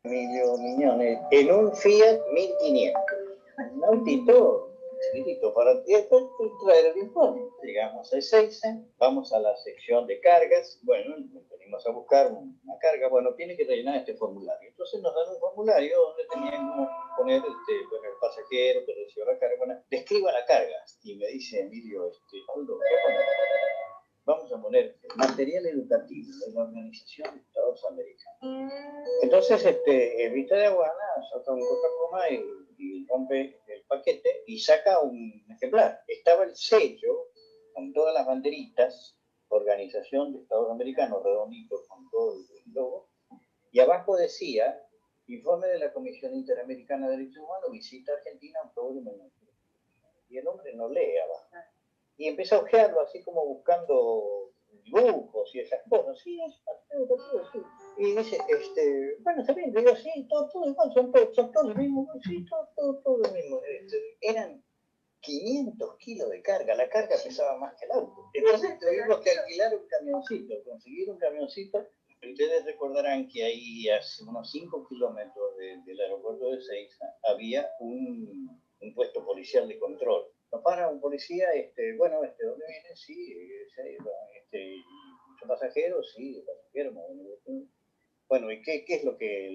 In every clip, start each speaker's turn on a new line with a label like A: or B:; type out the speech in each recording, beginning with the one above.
A: Emilio Miñones, en un Fiat 1500. Un autito chiquitito para traer el informe. Llegamos a Ezeiza, vamos a la sección de cargas. Bueno, venimos a buscar una carga. Bueno, tiene que rellenar este formulario. Entonces nos dan un formulario donde teníamos que poner bueno, el pasajero que recibió la carga. Bueno, describa la carga. Y me dice Emilio, Aldo, ¿qué ponemos? Vamos a poner material educativo de la Organización de Estados Americanos. Entonces, Vista de Aguana saca un coma y rompe el paquete y saca un ejemplar. Estaba el sello con todas las banderitas, Organización de Estados Americanos, redondito con todo el logo, y abajo decía, informe de la Comisión Interamericana de Derechos Humanos, visita Argentina, octubre. Y el hombre no lee abajo. Y empieza a ojearlo así como buscando dibujos y esas cosas. Sí, sí. Y dice, bueno, está bien, digo, sí, todo igual, son todos los mismos, sí, todo lo mismo. Eran 500 kilos de carga, la carga pesaba más que el auto. Entonces tuvimos que alquilar un camioncito, conseguir un camioncito. Ustedes recordarán que ahí, hace unos 5 kilómetros del aeropuerto de Ezeiza, había un puesto policial de control. Nos para un policía, bueno, ¿dónde viene? Sí, muchos pasajeros, sí, pasajeros. Bueno, ¿y qué es lo que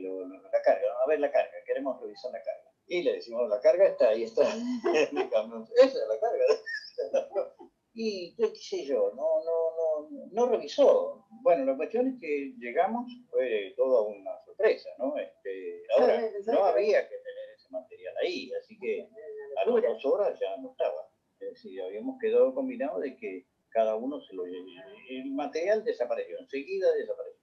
A: la carga? A ver la carga, queremos revisar la carga. Y le decimos, la carga está ahí, está en el camión. Esa es la carga. Y qué sé yo, no revisó. Bueno, la cuestión es que llegamos, fue toda una sorpresa, ¿no? Ahora, no había que tener ese material ahí, así que a las 2 horas ya no estaba. Es decir, habíamos quedado combinados de que cada uno se lo lleve. El material desapareció, enseguida desapareció.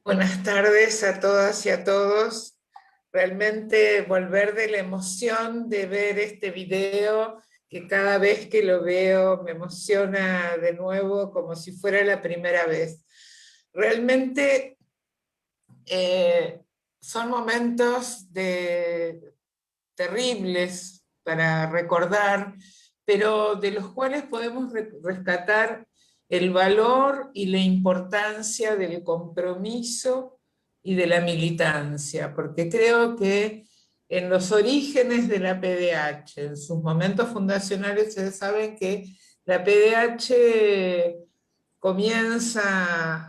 B: Buenas tardes a todas y a todos. Realmente volver de la emoción de ver este video, que cada vez que lo veo me emociona de nuevo como si fuera la primera vez. Realmente son momentos terribles para recordar, pero de los cuales podemos rescatar el valor y la importancia del compromiso y de la militancia, porque creo que en los orígenes de la PDH, en sus momentos fundacionales, ustedes saben que la PDH comienza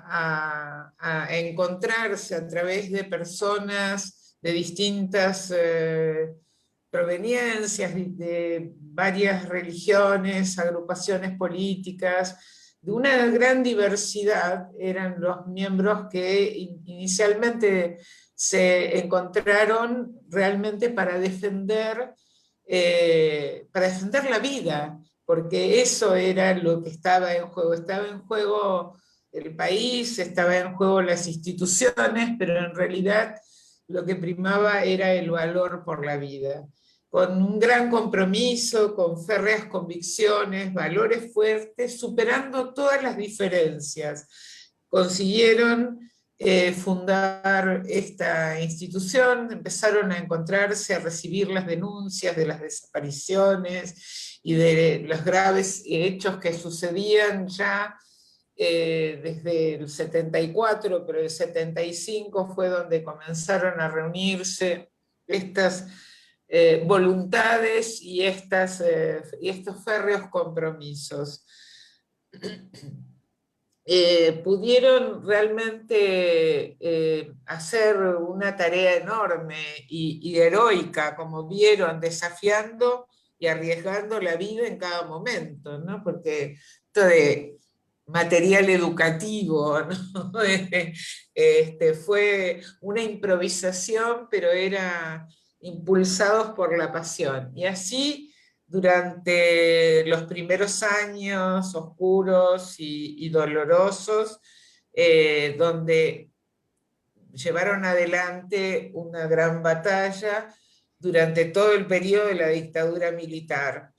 B: a encontrarse a través de personas de distintas proveniencias, de varias religiones, agrupaciones políticas, de una gran diversidad. Eran los miembros que inicialmente se encontraron realmente para defender la vida, porque eso era lo que estaba en juego. Estaba en juego el país, estaba en juego las instituciones, pero en realidad lo que primaba era el valor por la vida. Con un gran compromiso, con férreas convicciones, valores fuertes, superando todas las diferencias, consiguieron fundar esta institución, empezaron a encontrarse, a recibir las denuncias de las desapariciones y de los graves hechos que sucedían ya desde el 74, pero el 75 fue donde comenzaron a reunirse estas voluntades y estos férreos compromisos. Pudieron realmente hacer una tarea enorme y heroica, como vieron, desafiando y arriesgando la vida en cada momento, ¿no? Porque esto de material educativo, ¿no? Fue una improvisación, pero era impulsados por la pasión. Y así durante los primeros años oscuros y dolorosos, donde llevaron adelante una gran batalla durante todo el periodo de la dictadura militar.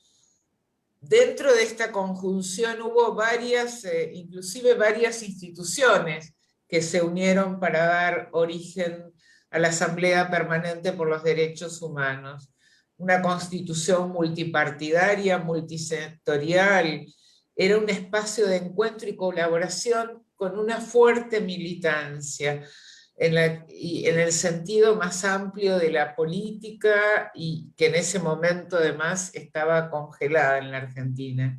B: Dentro de esta conjunción hubo varias, inclusive varias instituciones que se unieron para dar origen a la Asamblea Permanente por los Derechos Humanos. Una constitución multipartidaria, multisectorial, era un espacio de encuentro y colaboración con una fuerte militancia y en el sentido más amplio de la política, y que en ese momento además estaba congelada en la Argentina.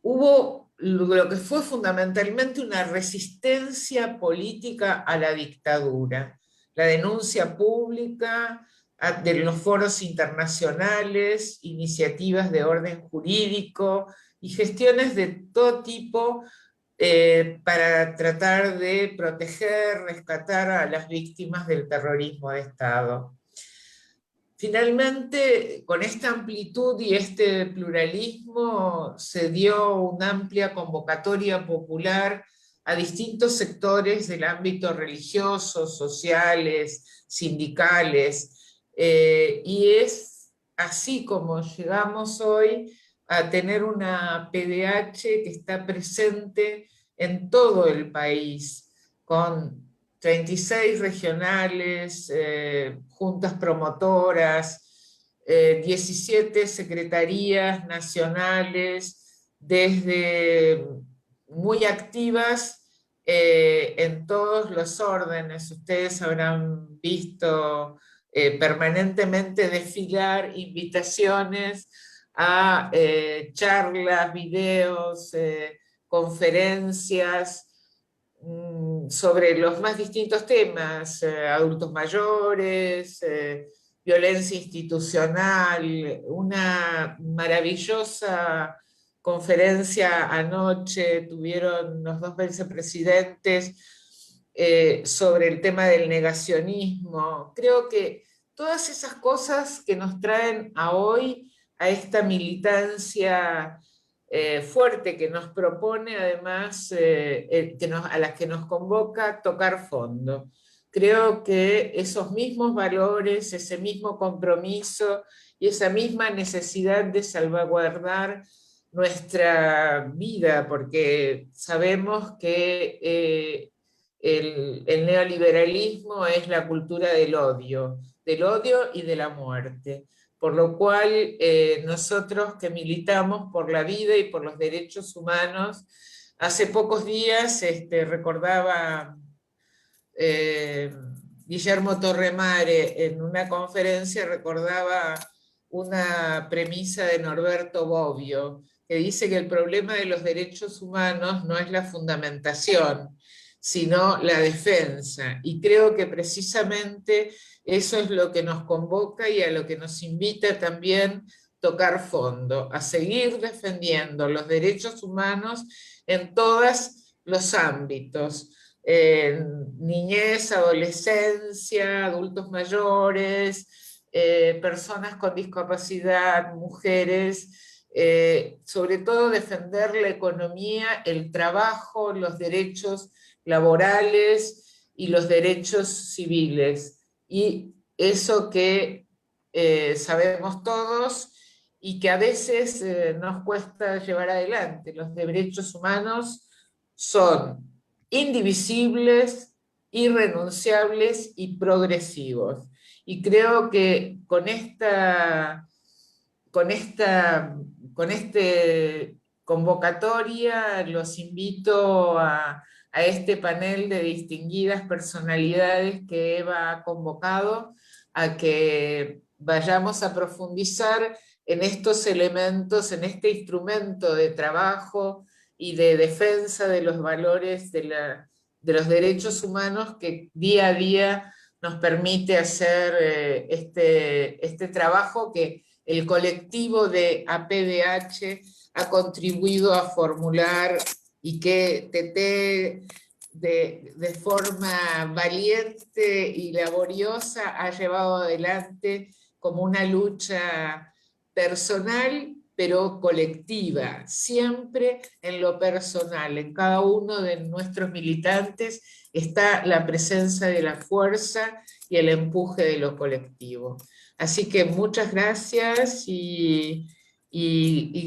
B: Hubo lo que fue fundamentalmente una resistencia política a la dictadura, la denuncia pública de los foros internacionales, iniciativas de orden jurídico y gestiones de todo tipo para tratar de proteger, rescatar a las víctimas del terrorismo de Estado. Finalmente, con esta amplitud y este pluralismo, se dio una amplia convocatoria popular a distintos sectores del ámbito religioso, sociales, sindicales, y es así como llegamos hoy a tener una PDH que está presente en todo el país, con 36 regionales, juntas promotoras, 17 secretarías nacionales, desde muy activas en todos los órdenes. Ustedes habrán visto permanentemente desfilar invitaciones a charlas, videos, conferencias, sobre los más distintos temas, adultos mayores, violencia institucional, una maravillosa conferencia anoche tuvieron los dos vicepresidentes sobre el tema del negacionismo. Creo que todas esas cosas que nos traen a hoy a esta militancia fuerte que nos propone, además, a las que nos convoca tocar fondo. Creo que esos mismos valores, ese mismo compromiso y esa misma necesidad de salvaguardar nuestra vida, porque sabemos que el neoliberalismo es la cultura del odio y de la muerte. Por lo cual, nosotros que militamos por la vida y por los derechos humanos, hace pocos días recordaba eh, Guillermo Torremare en una conferencia, recordaba una premisa de Norberto Bobbio, que dice que el problema de los derechos humanos no es la fundamentación, sino la defensa. Y creo que precisamente eso es lo que nos convoca y a lo que nos invita también tocar fondo, a seguir defendiendo los derechos humanos en todos los ámbitos, niñez, adolescencia, adultos mayores, personas con discapacidad, mujeres, sobre todo defender la economía, el trabajo, los derechos laborales y los derechos civiles. Y eso que sabemos todos y que a veces nos cuesta llevar adelante. Los derechos humanos son indivisibles, irrenunciables y progresivos. Y creo que con este convocatoria los invito a este panel de distinguidas personalidades que Eva ha convocado, a que vayamos a profundizar en estos elementos, en este instrumento de trabajo y de defensa de los valores de los derechos humanos que día a día nos permite hacer este trabajo que el colectivo de APDH ha contribuido a formular y que TT de forma valiente y laboriosa ha llevado adelante como una lucha personal pero colectiva, siempre en lo personal, en cada uno de nuestros militantes está la presencia de la fuerza y el empuje de lo colectivo. Así que muchas gracias y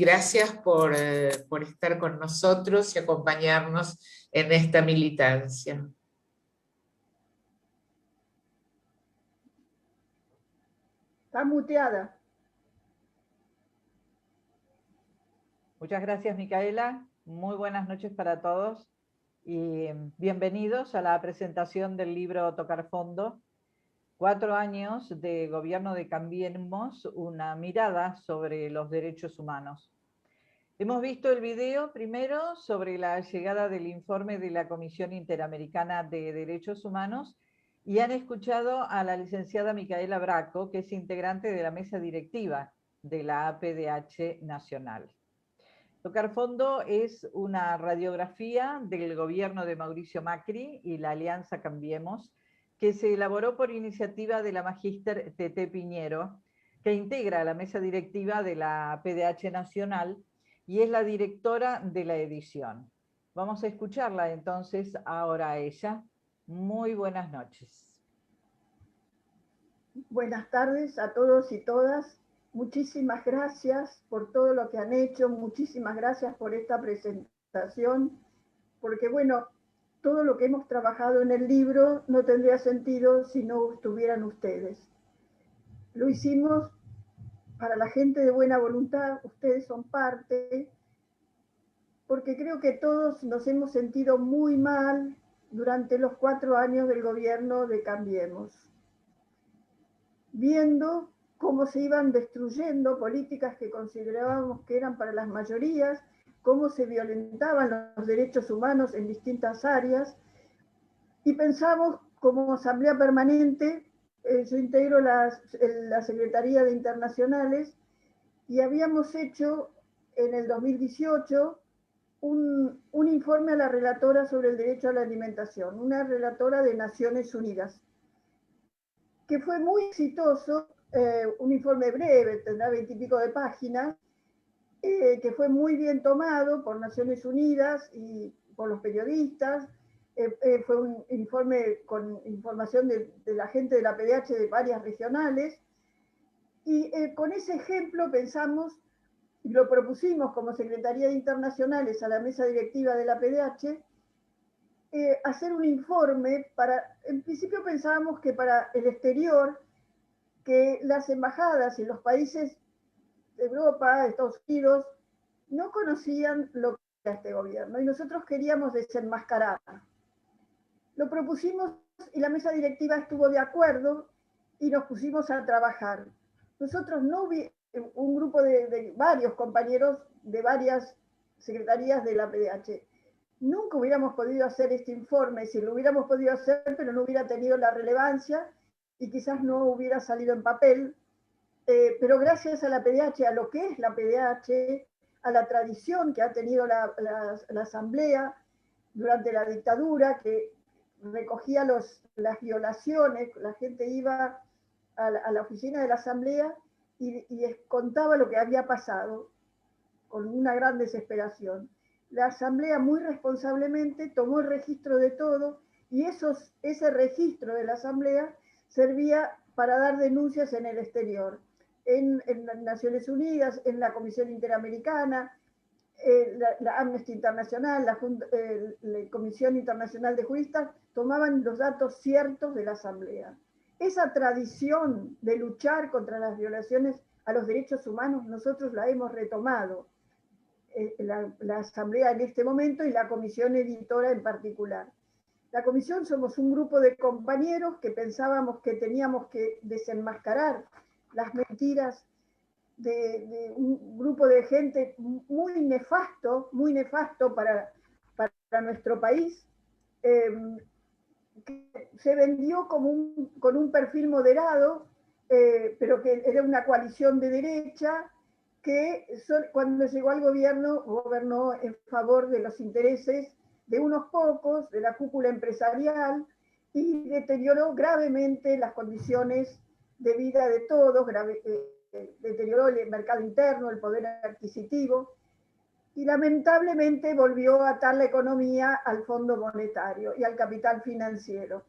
B: gracias por estar con nosotros y acompañarnos en esta militancia.
C: Está muteada.
D: Muchas gracias, Micaela. Muy buenas noches para todos y bienvenidos a la presentación del libro Tocar Fondo. 4 años de gobierno de Cambiemos, una mirada sobre los derechos humanos. Hemos visto el video primero sobre la llegada del informe de la Comisión Interamericana de Derechos Humanos y han escuchado a la licenciada Micaela Braco, que es integrante de la mesa directiva de la APDH Nacional. Tocar Fondo es una radiografía del gobierno de Mauricio Macri y la Alianza Cambiemos, que se elaboró por iniciativa de la magíster Teté Piñero, que integra la mesa directiva de la PDH Nacional y es la directora de la edición. Vamos a escucharla entonces ahora a ella. Muy buenas noches.
C: Buenas tardes a todos y todas. Muchísimas gracias por todo lo que han hecho, muchísimas gracias por esta presentación, porque bueno, todo lo que hemos trabajado en el libro no tendría sentido si no estuvieran ustedes. Lo hicimos para la gente de buena voluntad, ustedes son parte, porque creo que todos nos hemos sentido muy mal durante los 4 años del gobierno de Cambiemos, viendo cómo se iban destruyendo políticas que considerábamos que eran para las mayorías, cómo se violentaban los derechos humanos en distintas áreas, y pensamos como Asamblea Permanente, yo integro la Secretaría de Internacionales, y habíamos hecho en el 2018 un informe a la relatora sobre el derecho a la alimentación, una relatora de Naciones Unidas, que fue muy exitoso, un informe breve, tendrá 20 y pico de páginas, que fue muy bien tomado por Naciones Unidas y por los periodistas. Fue un informe con información de la gente de la PDH de varias regionales, y con ese ejemplo pensamos, y lo propusimos como Secretaría de Internacionales a la mesa directiva de la PDH, hacer un informe para, en principio pensábamos que para el exterior, que las embajadas en los países de Europa, de Estados Unidos, no conocían lo que era este gobierno y nosotros queríamos desenmascarar. Lo propusimos y la mesa directiva estuvo de acuerdo y nos pusimos a trabajar. Nosotros no un grupo de varios compañeros de varias secretarías de la PDH. Nunca hubiéramos podido hacer este informe, si lo hubiéramos podido hacer, pero no hubiera tenido la relevancia y quizás no hubiera salido en papel, pero gracias a la PDH, a lo que es la PDH, a la tradición que ha tenido la Asamblea durante la dictadura, que recogía las violaciones, la gente iba a la oficina de la Asamblea y contaba lo que había pasado, con una gran desesperación. La Asamblea muy responsablemente tomó el registro de todo y ese registro de la Asamblea servía para dar denuncias en el exterior, en Naciones Unidas, en la Comisión Interamericana, la Amnesty Internacional, la Comisión Internacional de Juristas, tomaban los datos ciertos de la Asamblea. Esa tradición de luchar contra las violaciones a los derechos humanos nosotros la hemos retomado. La Asamblea en este momento y la Comisión Editora en particular. La Comisión somos un grupo de compañeros que pensábamos que teníamos que desenmascarar las mentiras de un grupo de gente muy nefasto para nuestro país, que se vendió como con un perfil moderado, pero que era una coalición de derecha, que cuando llegó al gobierno, gobernó en favor de los intereses de unos pocos, de la cúpula empresarial, y deterioró gravemente las condiciones de vida de todos, deterioró el mercado interno, el poder adquisitivo, y lamentablemente volvió a atar la economía al Fondo Monetario y al capital financiero.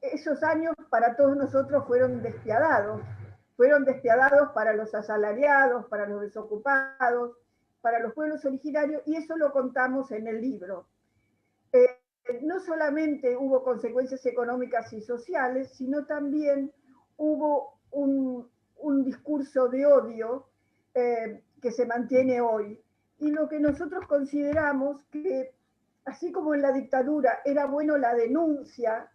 C: Esos años para todos nosotros fueron despiadados para los asalariados, para los desocupados, para los pueblos originarios, y eso lo contamos en el libro. No solamente hubo consecuencias económicas y sociales, sino también hubo un discurso de odio que se mantiene hoy. Y lo que nosotros consideramos que, así como en la dictadura era bueno la denuncia,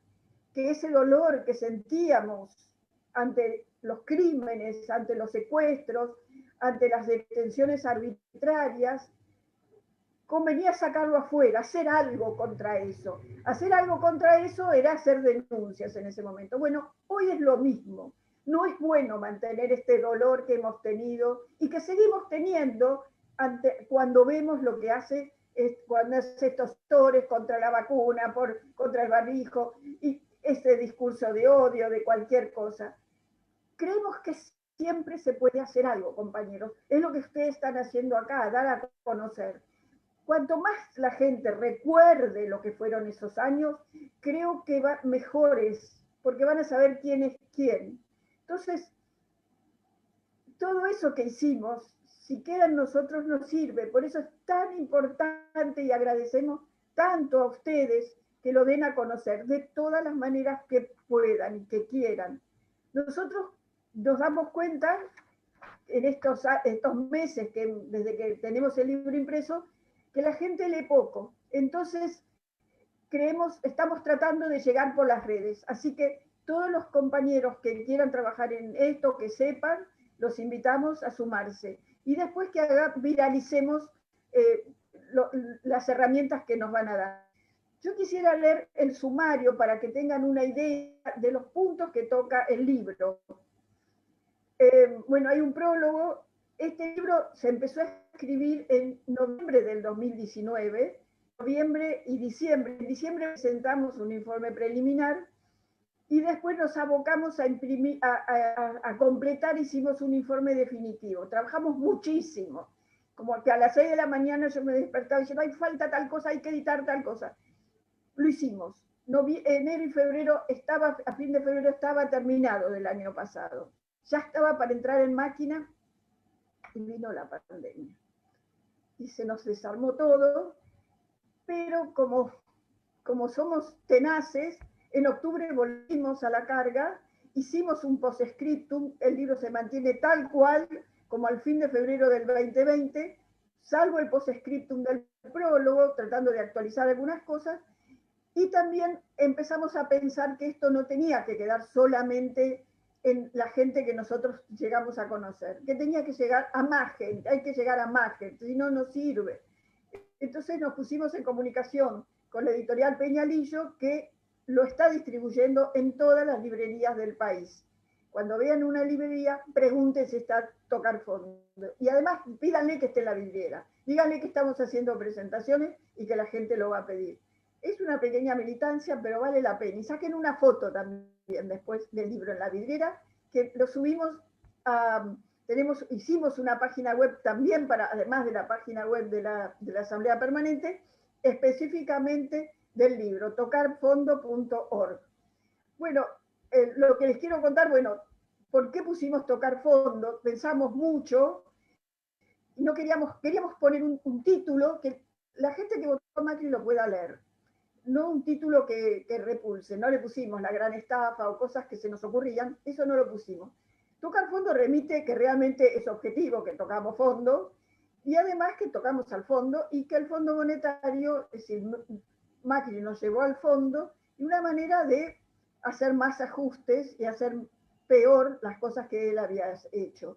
C: que ese dolor que sentíamos ante los crímenes, ante los secuestros, ante las detenciones arbitrarias, convenía sacarlo afuera, hacer algo contra eso. Hacer algo contra eso era hacer denuncias en ese momento. Bueno, hoy es lo mismo. No es bueno mantener este dolor que hemos tenido y que seguimos teniendo cuando vemos lo que hace cuando hace estos sectores contra la vacuna, contra el barbijo, y ese discurso de odio, de cualquier cosa. Creemos que siempre se puede hacer algo, compañeros. Es lo que ustedes están haciendo acá, dar a conocer. Cuanto más la gente recuerde lo que fueron esos años, creo que va mejores, porque van a saber quién es quién. Entonces, todo eso que hicimos, si queda en nosotros, nos sirve. Por eso es tan importante y agradecemos tanto a ustedes que lo den a conocer de todas las maneras que puedan y que quieran. Nosotros nos damos cuenta en estos meses, desde que tenemos el libro impreso, que la gente lee poco. Entonces, estamos tratando de llegar por las redes. Así que todos los compañeros que quieran trabajar en esto, que sepan, los invitamos a sumarse. Y después que viralicemos las herramientas que nos van a dar. Yo quisiera leer el sumario para que tengan una idea de los puntos que toca el libro. Bueno, hay un prólogo. Este libro se empezó a escribir en noviembre del 2019, noviembre y diciembre. En diciembre presentamos un informe preliminar y después nos abocamos a imprimir, a completar, hicimos un informe definitivo. Trabajamos muchísimo, como que a las 6 de la mañana yo me despertaba diciendo, hay falta tal cosa, hay que editar tal cosa. Lo hicimos. Enero y febrero a fin de febrero estaba terminado del año pasado. Ya estaba para entrar en máquina y vino la pandemia. Y se nos desarmó todo, pero como somos tenaces, en octubre volvimos a la carga, hicimos un postscriptum, el libro se mantiene tal cual como al fin de febrero del 2020, salvo el postscriptum del prólogo, tratando de actualizar algunas cosas, y también empezamos a pensar que esto no tenía que quedar solamente en la gente que nosotros llegamos a conocer, que tenía que llegar a más gente, hay que llegar a más gente, si no, no sirve. Entonces nos pusimos en comunicación con la editorial Peñalillo, que lo está distribuyendo en todas las librerías del país. Cuando vean una librería, pregunten si está Tocar Fondo. Y además, pídanle que esté en la vidriera. Díganle que estamos haciendo presentaciones y que la gente lo va a pedir. Es una pequeña militancia, pero vale la pena. Y saquen una foto también después del libro en la vidriera, que lo subimos a... Hicimos una página web también, además de la página web de la Asamblea Permanente, específicamente del libro, tocarfondo.org. Bueno, lo que les quiero contar, bueno, ¿por qué pusimos Tocar Fondo? Pensamos mucho y no queríamos poner un título que la gente que votó a Macri lo pueda leer. No un título que repulse, no le pusimos La Gran Estafa o cosas que se nos ocurrían, eso no lo pusimos. Tocar fondo remite que realmente es objetivo, que tocamos fondo, y además que tocamos al fondo, y que el Fondo Monetario, es decir, Macri nos llevó al fondo, y una manera de hacer más ajustes y hacer peor las cosas que él había hecho.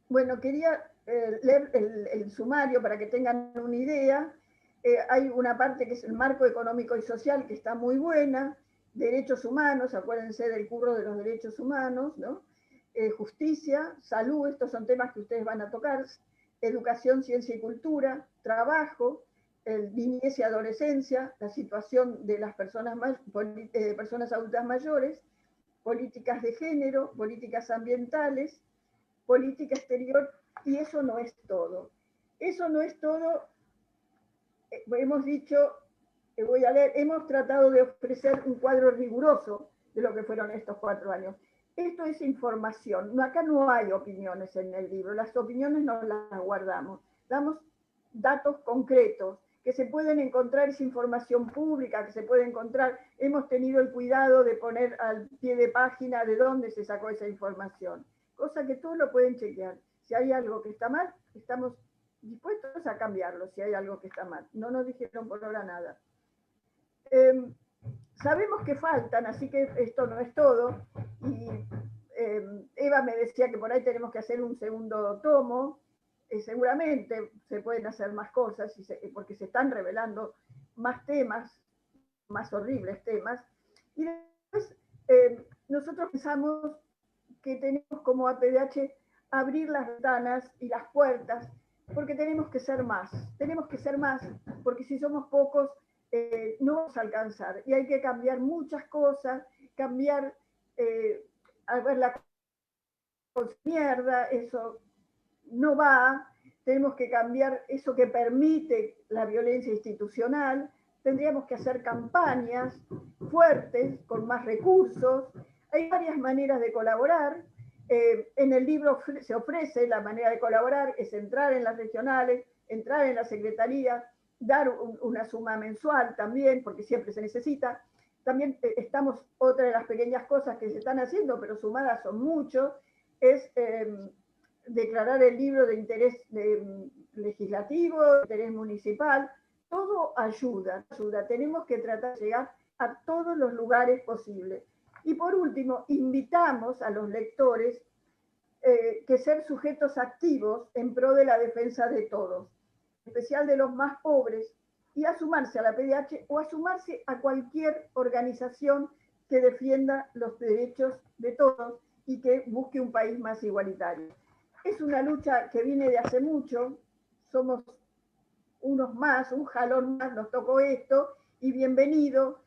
C: Bueno, quería leer el sumario para que tengan una idea. Hay una parte que es el marco económico y social, que está muy buena. Derechos humanos, acuérdense del curro de los derechos humanos, ¿no? Justicia, salud, estos son temas que ustedes van a tocar. Educación, ciencia y cultura, trabajo, niñez y adolescencia, la situación de las personas adultas mayores, políticas de género, políticas ambientales, política exterior, y eso no es todo. Eso no es todo. Hemos dicho, voy a leer, hemos tratado de ofrecer un cuadro riguroso de lo que fueron estos 4 años. Esto es información. Acá no hay opiniones en el libro. Las opiniones no las guardamos. Damos datos concretos que se pueden encontrar, es información pública que se puede encontrar. Hemos tenido el cuidado de poner al pie de página de dónde se sacó esa información, cosa que todos lo pueden chequear. Si hay algo que está mal, estamos dispuestos a cambiarlo si hay algo que está mal. No nos dijeron por ahora nada. Sabemos que faltan, así que esto no es todo. Y Eva me decía que por ahí tenemos que hacer un segundo tomo. Seguramente se pueden hacer más cosas porque se están revelando más temas, más horribles temas. Y después nosotros pensamos que tenemos como APDH abrir las ventanas y las puertas, porque tenemos que ser más, porque si somos pocos no vamos a alcanzar, y hay que cambiar muchas cosas, cambiar, a ver, la mierda, eso no va, tenemos que cambiar eso que permite la violencia institucional, tendríamos que hacer campañas fuertes, con más recursos, hay varias maneras de colaborar. En el libro se ofrece la manera de colaborar, es entrar en las regionales, entrar en la secretaría, dar una suma mensual también, porque siempre se necesita. También otra de las pequeñas cosas que se están haciendo, pero sumadas son muchos, es declarar el libro de interés legislativo, de interés municipal. Todo ayuda. Tenemos que tratar de llegar a todos los lugares posibles. Y por último, invitamos a los lectores que ser sujetos activos en pro de la defensa de todos, en especial de los más pobres, y a sumarse a la PDH o a sumarse a cualquier organización que defienda los derechos de todos y que busque un país más igualitario. Es una lucha que viene de hace mucho, somos unos más, un jalón más, nos tocó esto, y bienvenido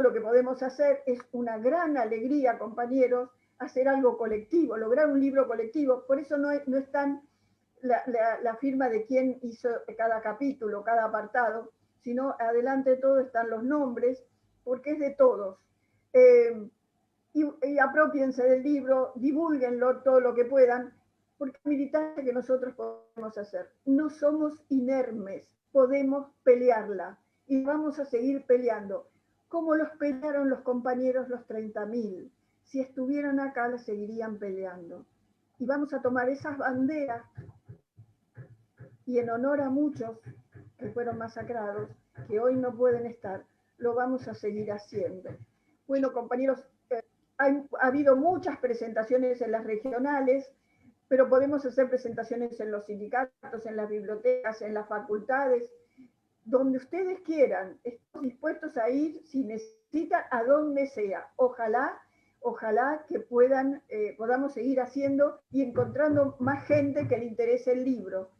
C: lo que podemos hacer. Es una gran alegría, compañeros, hacer algo colectivo, lograr un libro colectivo. Por eso no están la firma de quién hizo cada capítulo, cada apartado, sino adelante todo están los nombres, porque es de todos. Y apropiense del libro, divúlguenlo todo lo que puedan, porque es militancia que nosotros podemos hacer. No somos inermes, podemos pelearla y vamos a seguir peleando, como los pelearon los compañeros los 30.000. Si estuvieran acá, las seguirían peleando. Y vamos a tomar esas banderas, y en honor a muchos que fueron masacrados, que hoy no pueden estar, lo vamos a seguir haciendo. Bueno, compañeros, ha habido muchas presentaciones en las regionales, pero podemos hacer presentaciones en los sindicatos, en las bibliotecas, en las facultades, donde ustedes quieran. Estamos dispuestos a ir, si necesitan, a donde sea. Ojalá que podamos seguir haciendo y encontrando más gente que le interese el libro.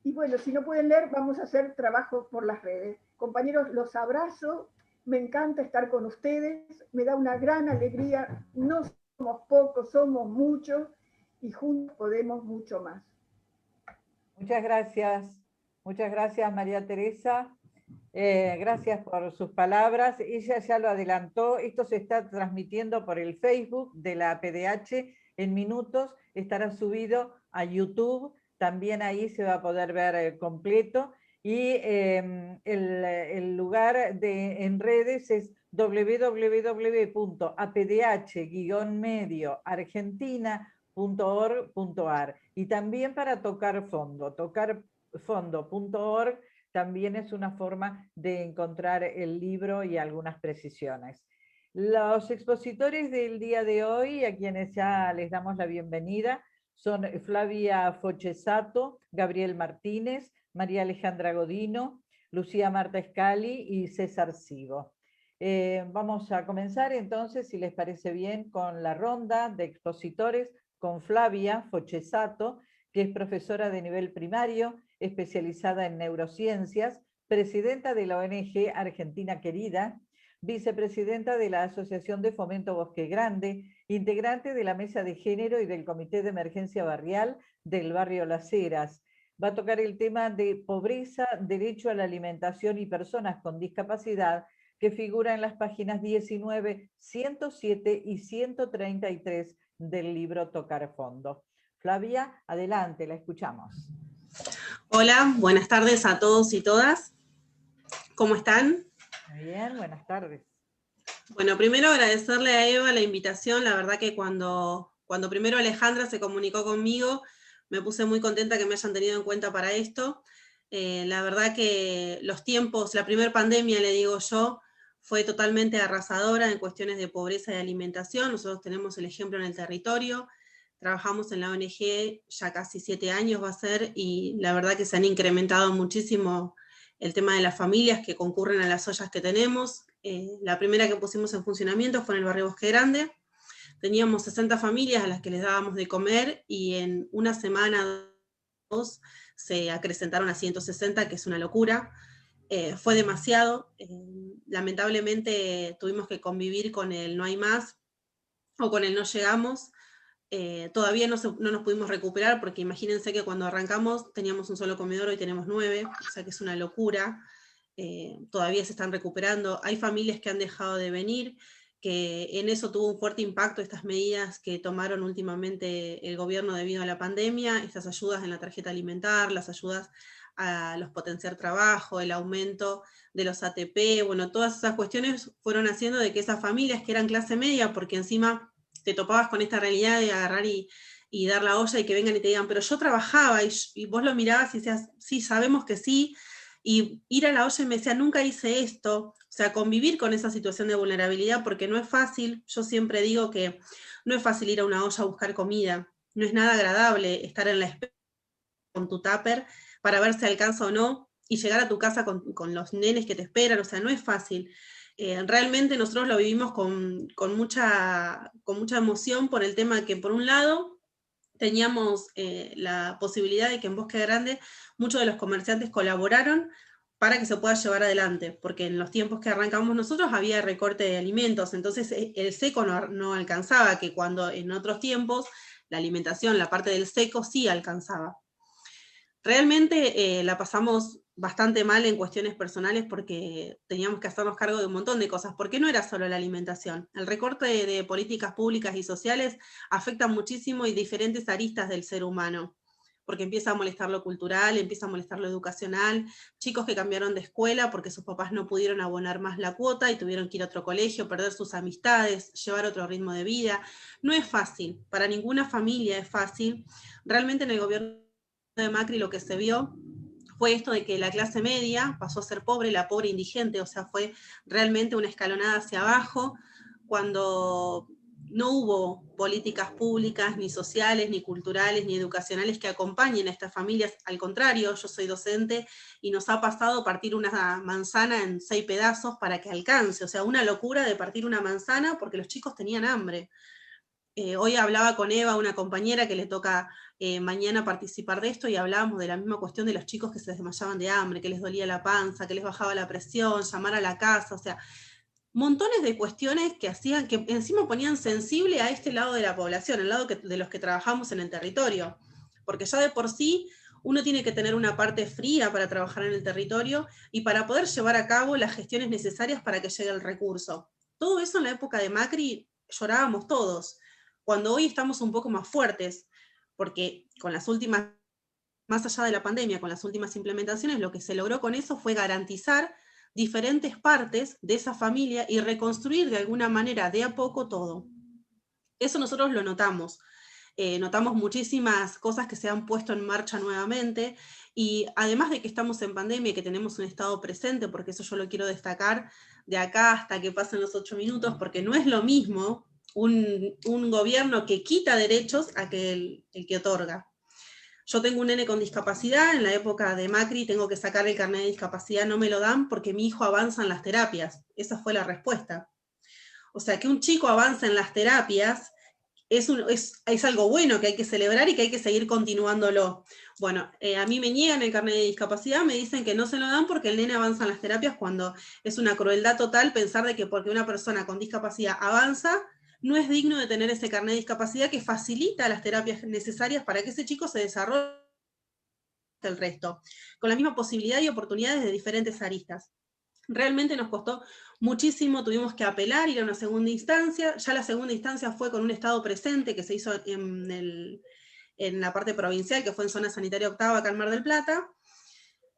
C: Y bueno, si no pueden leer, vamos a hacer trabajo por las redes. Compañeros, los abrazo, me encanta estar con ustedes, me da una gran alegría, no somos pocos, somos muchos, y juntos podemos mucho más.
D: Muchas gracias María Teresa, gracias por sus palabras. Ella ya lo adelantó, esto se está transmitiendo por el Facebook de la PDH, en minutos estará subido a YouTube, también ahí se va a poder ver completo, y el lugar en redes es www.apdh-medioargentina.org.ar, y también para tocar fondo, tocarfondo.org también es una forma de encontrar el libro y algunas precisiones. Los expositores del día de hoy, a quienes ya les damos la bienvenida, son Flavia Fochesato, Gabriel Martínez, María Alejandra Godino, Lucía Marta Scali y César Sivo. Vamos a comenzar entonces, si les parece bien, con la ronda de expositores, con Flavia Fochesato, que es profesora de nivel primario, especializada en neurociencias, presidenta de la ONG Argentina Querida, vicepresidenta de la Asociación de Fomento Bosque Grande, integrante de la Mesa de Género y del Comité de Emergencia Barrial del barrio Las Heras. Va a tocar el tema de pobreza, derecho a la alimentación y personas con discapacidad, que figura en las páginas 19, 107 y 133 del libro Tocar Fondo. Flavia, adelante, la escuchamos.
E: Hola, buenas tardes a todos y todas. ¿Cómo están?
D: Bien, buenas tardes.
E: Bueno, primero agradecerle a Eva la invitación. La verdad que cuando primero Alejandra se comunicó conmigo, me puse muy contenta que me hayan tenido en cuenta para esto. La verdad que los tiempos, la primera pandemia, le digo yo, fue totalmente arrasadora en cuestiones de pobreza y alimentación. Nosotros tenemos el ejemplo en el territorio. Trabajamos en la ONG ya casi 7 años va a ser, y la verdad que se han incrementado muchísimo el tema de las familias que concurren a las ollas que tenemos. La primera que pusimos en funcionamiento fue en el barrio Bosque Grande. Teníamos 60 familias a las que les dábamos de comer, y en una semana o 2 se acrecentaron a 160, que es una locura. Fue demasiado. Lamentablemente tuvimos que convivir con el no hay más, o con el no llegamos. Todavía no nos pudimos recuperar, porque imagínense que cuando arrancamos teníamos un solo comedor, hoy tenemos 9, o sea que es una locura. Todavía se están recuperando. Hay familias que han dejado de venir, que en eso tuvo un fuerte impacto estas medidas que tomaron últimamente el gobierno debido a la pandemia, estas ayudas en la tarjeta alimentar, las ayudas a los potenciar trabajo, el aumento de los ATP, bueno, todas esas cuestiones fueron haciendo de que esas familias que eran clase media, porque encima te topabas con esta realidad de agarrar y dar la olla y que vengan y te digan, pero yo trabajaba, y vos lo mirabas y decías, sí, sabemos que sí, y ir a la olla y me decía, nunca hice esto. O sea, convivir con esa situación de vulnerabilidad, porque no es fácil. Yo siempre digo que no es fácil ir a una olla a buscar comida, no es nada agradable estar en la espera con tu tupper para ver si alcanza o no, y llegar a tu casa con los nenes que te esperan, o sea, no es fácil. Realmente nosotros lo vivimos con mucha emoción, por el tema que, por un lado, teníamos la posibilidad de que en Bosque Grande muchos de los comerciantes colaboraron para que se pueda llevar adelante, porque en los tiempos que arrancamos nosotros había recorte de alimentos, entonces el seco no alcanzaba, que cuando en otros tiempos la alimentación, la parte del seco sí alcanzaba. Realmente la pasamos bastante mal en cuestiones personales, porque teníamos que hacernos cargo de un montón de cosas, porque no era solo la alimentación. El recorte de políticas públicas y sociales afecta muchísimo y diferentes aristas del ser humano, porque empieza a molestar lo cultural, empieza a molestar lo educacional, chicos que cambiaron de escuela porque sus papás no pudieron abonar más la cuota y tuvieron que ir a otro colegio, perder sus amistades, llevar otro ritmo de vida. No es fácil, para ninguna familia es fácil. Realmente en el gobierno de Macri lo que se vio fue esto de que la clase media pasó a ser pobre, la pobre indigente, o sea, fue realmente una escalonada hacia abajo, cuando no hubo políticas públicas, ni sociales, ni culturales, ni educacionales que acompañen a estas familias. Al contrario, yo soy docente y nos ha pasado partir una manzana en 6 pedazos para que alcance, o sea, una locura de partir una manzana porque los chicos tenían hambre. Hoy hablaba con Eva, una compañera que le toca mañana participar de esto, y hablábamos de la misma cuestión de los chicos que se desmayaban de hambre, que les dolía la panza, que les bajaba la presión, llamar a la casa, o sea, montones de cuestiones que hacían, que encima ponían sensible a este lado de la población, el lado de los que trabajamos en el territorio, porque ya de por sí uno tiene que tener una parte fría para trabajar en el territorio y para poder llevar a cabo las gestiones necesarias para que llegue el recurso. Todo eso en la época de Macri llorábamos todos, cuando hoy estamos un poco más fuertes, porque con las últimas, más allá de la pandemia, con las últimas implementaciones, lo que se logró con eso fue garantizar diferentes partes de esa familia y reconstruir de alguna manera de a poco todo. Eso nosotros lo notamos. Notamos muchísimas cosas que se han puesto en marcha nuevamente, y además de que estamos en pandemia y que tenemos un Estado presente, porque eso yo lo quiero destacar de acá hasta que pasen los 8 minutos, porque no es lo mismo un gobierno que quita derechos a que el que otorga. Yo tengo un nene con discapacidad, en la época de Macri tengo que sacar el carnet de discapacidad, no me lo dan porque mi hijo avanza en las terapias. Esa fue la respuesta. O sea, que un chico avanza en las terapias es algo bueno que hay que celebrar y que hay que seguir continuándolo. Bueno, a mí me niegan el carnet de discapacidad, me dicen que no se lo dan porque el nene avanza en las terapias, cuando es una crueldad total pensar de que porque una persona con discapacidad avanza, no es digno de tener ese carnet de discapacidad que facilita las terapias necesarias para que ese chico se desarrolle el resto, con la misma posibilidad y oportunidades de diferentes aristas. Realmente nos costó muchísimo, tuvimos que apelar, ir a una segunda instancia. Ya la segunda instancia fue con un estado presente que se hizo en la parte provincial, que fue en zona sanitaria octava, acá en Mar del Plata.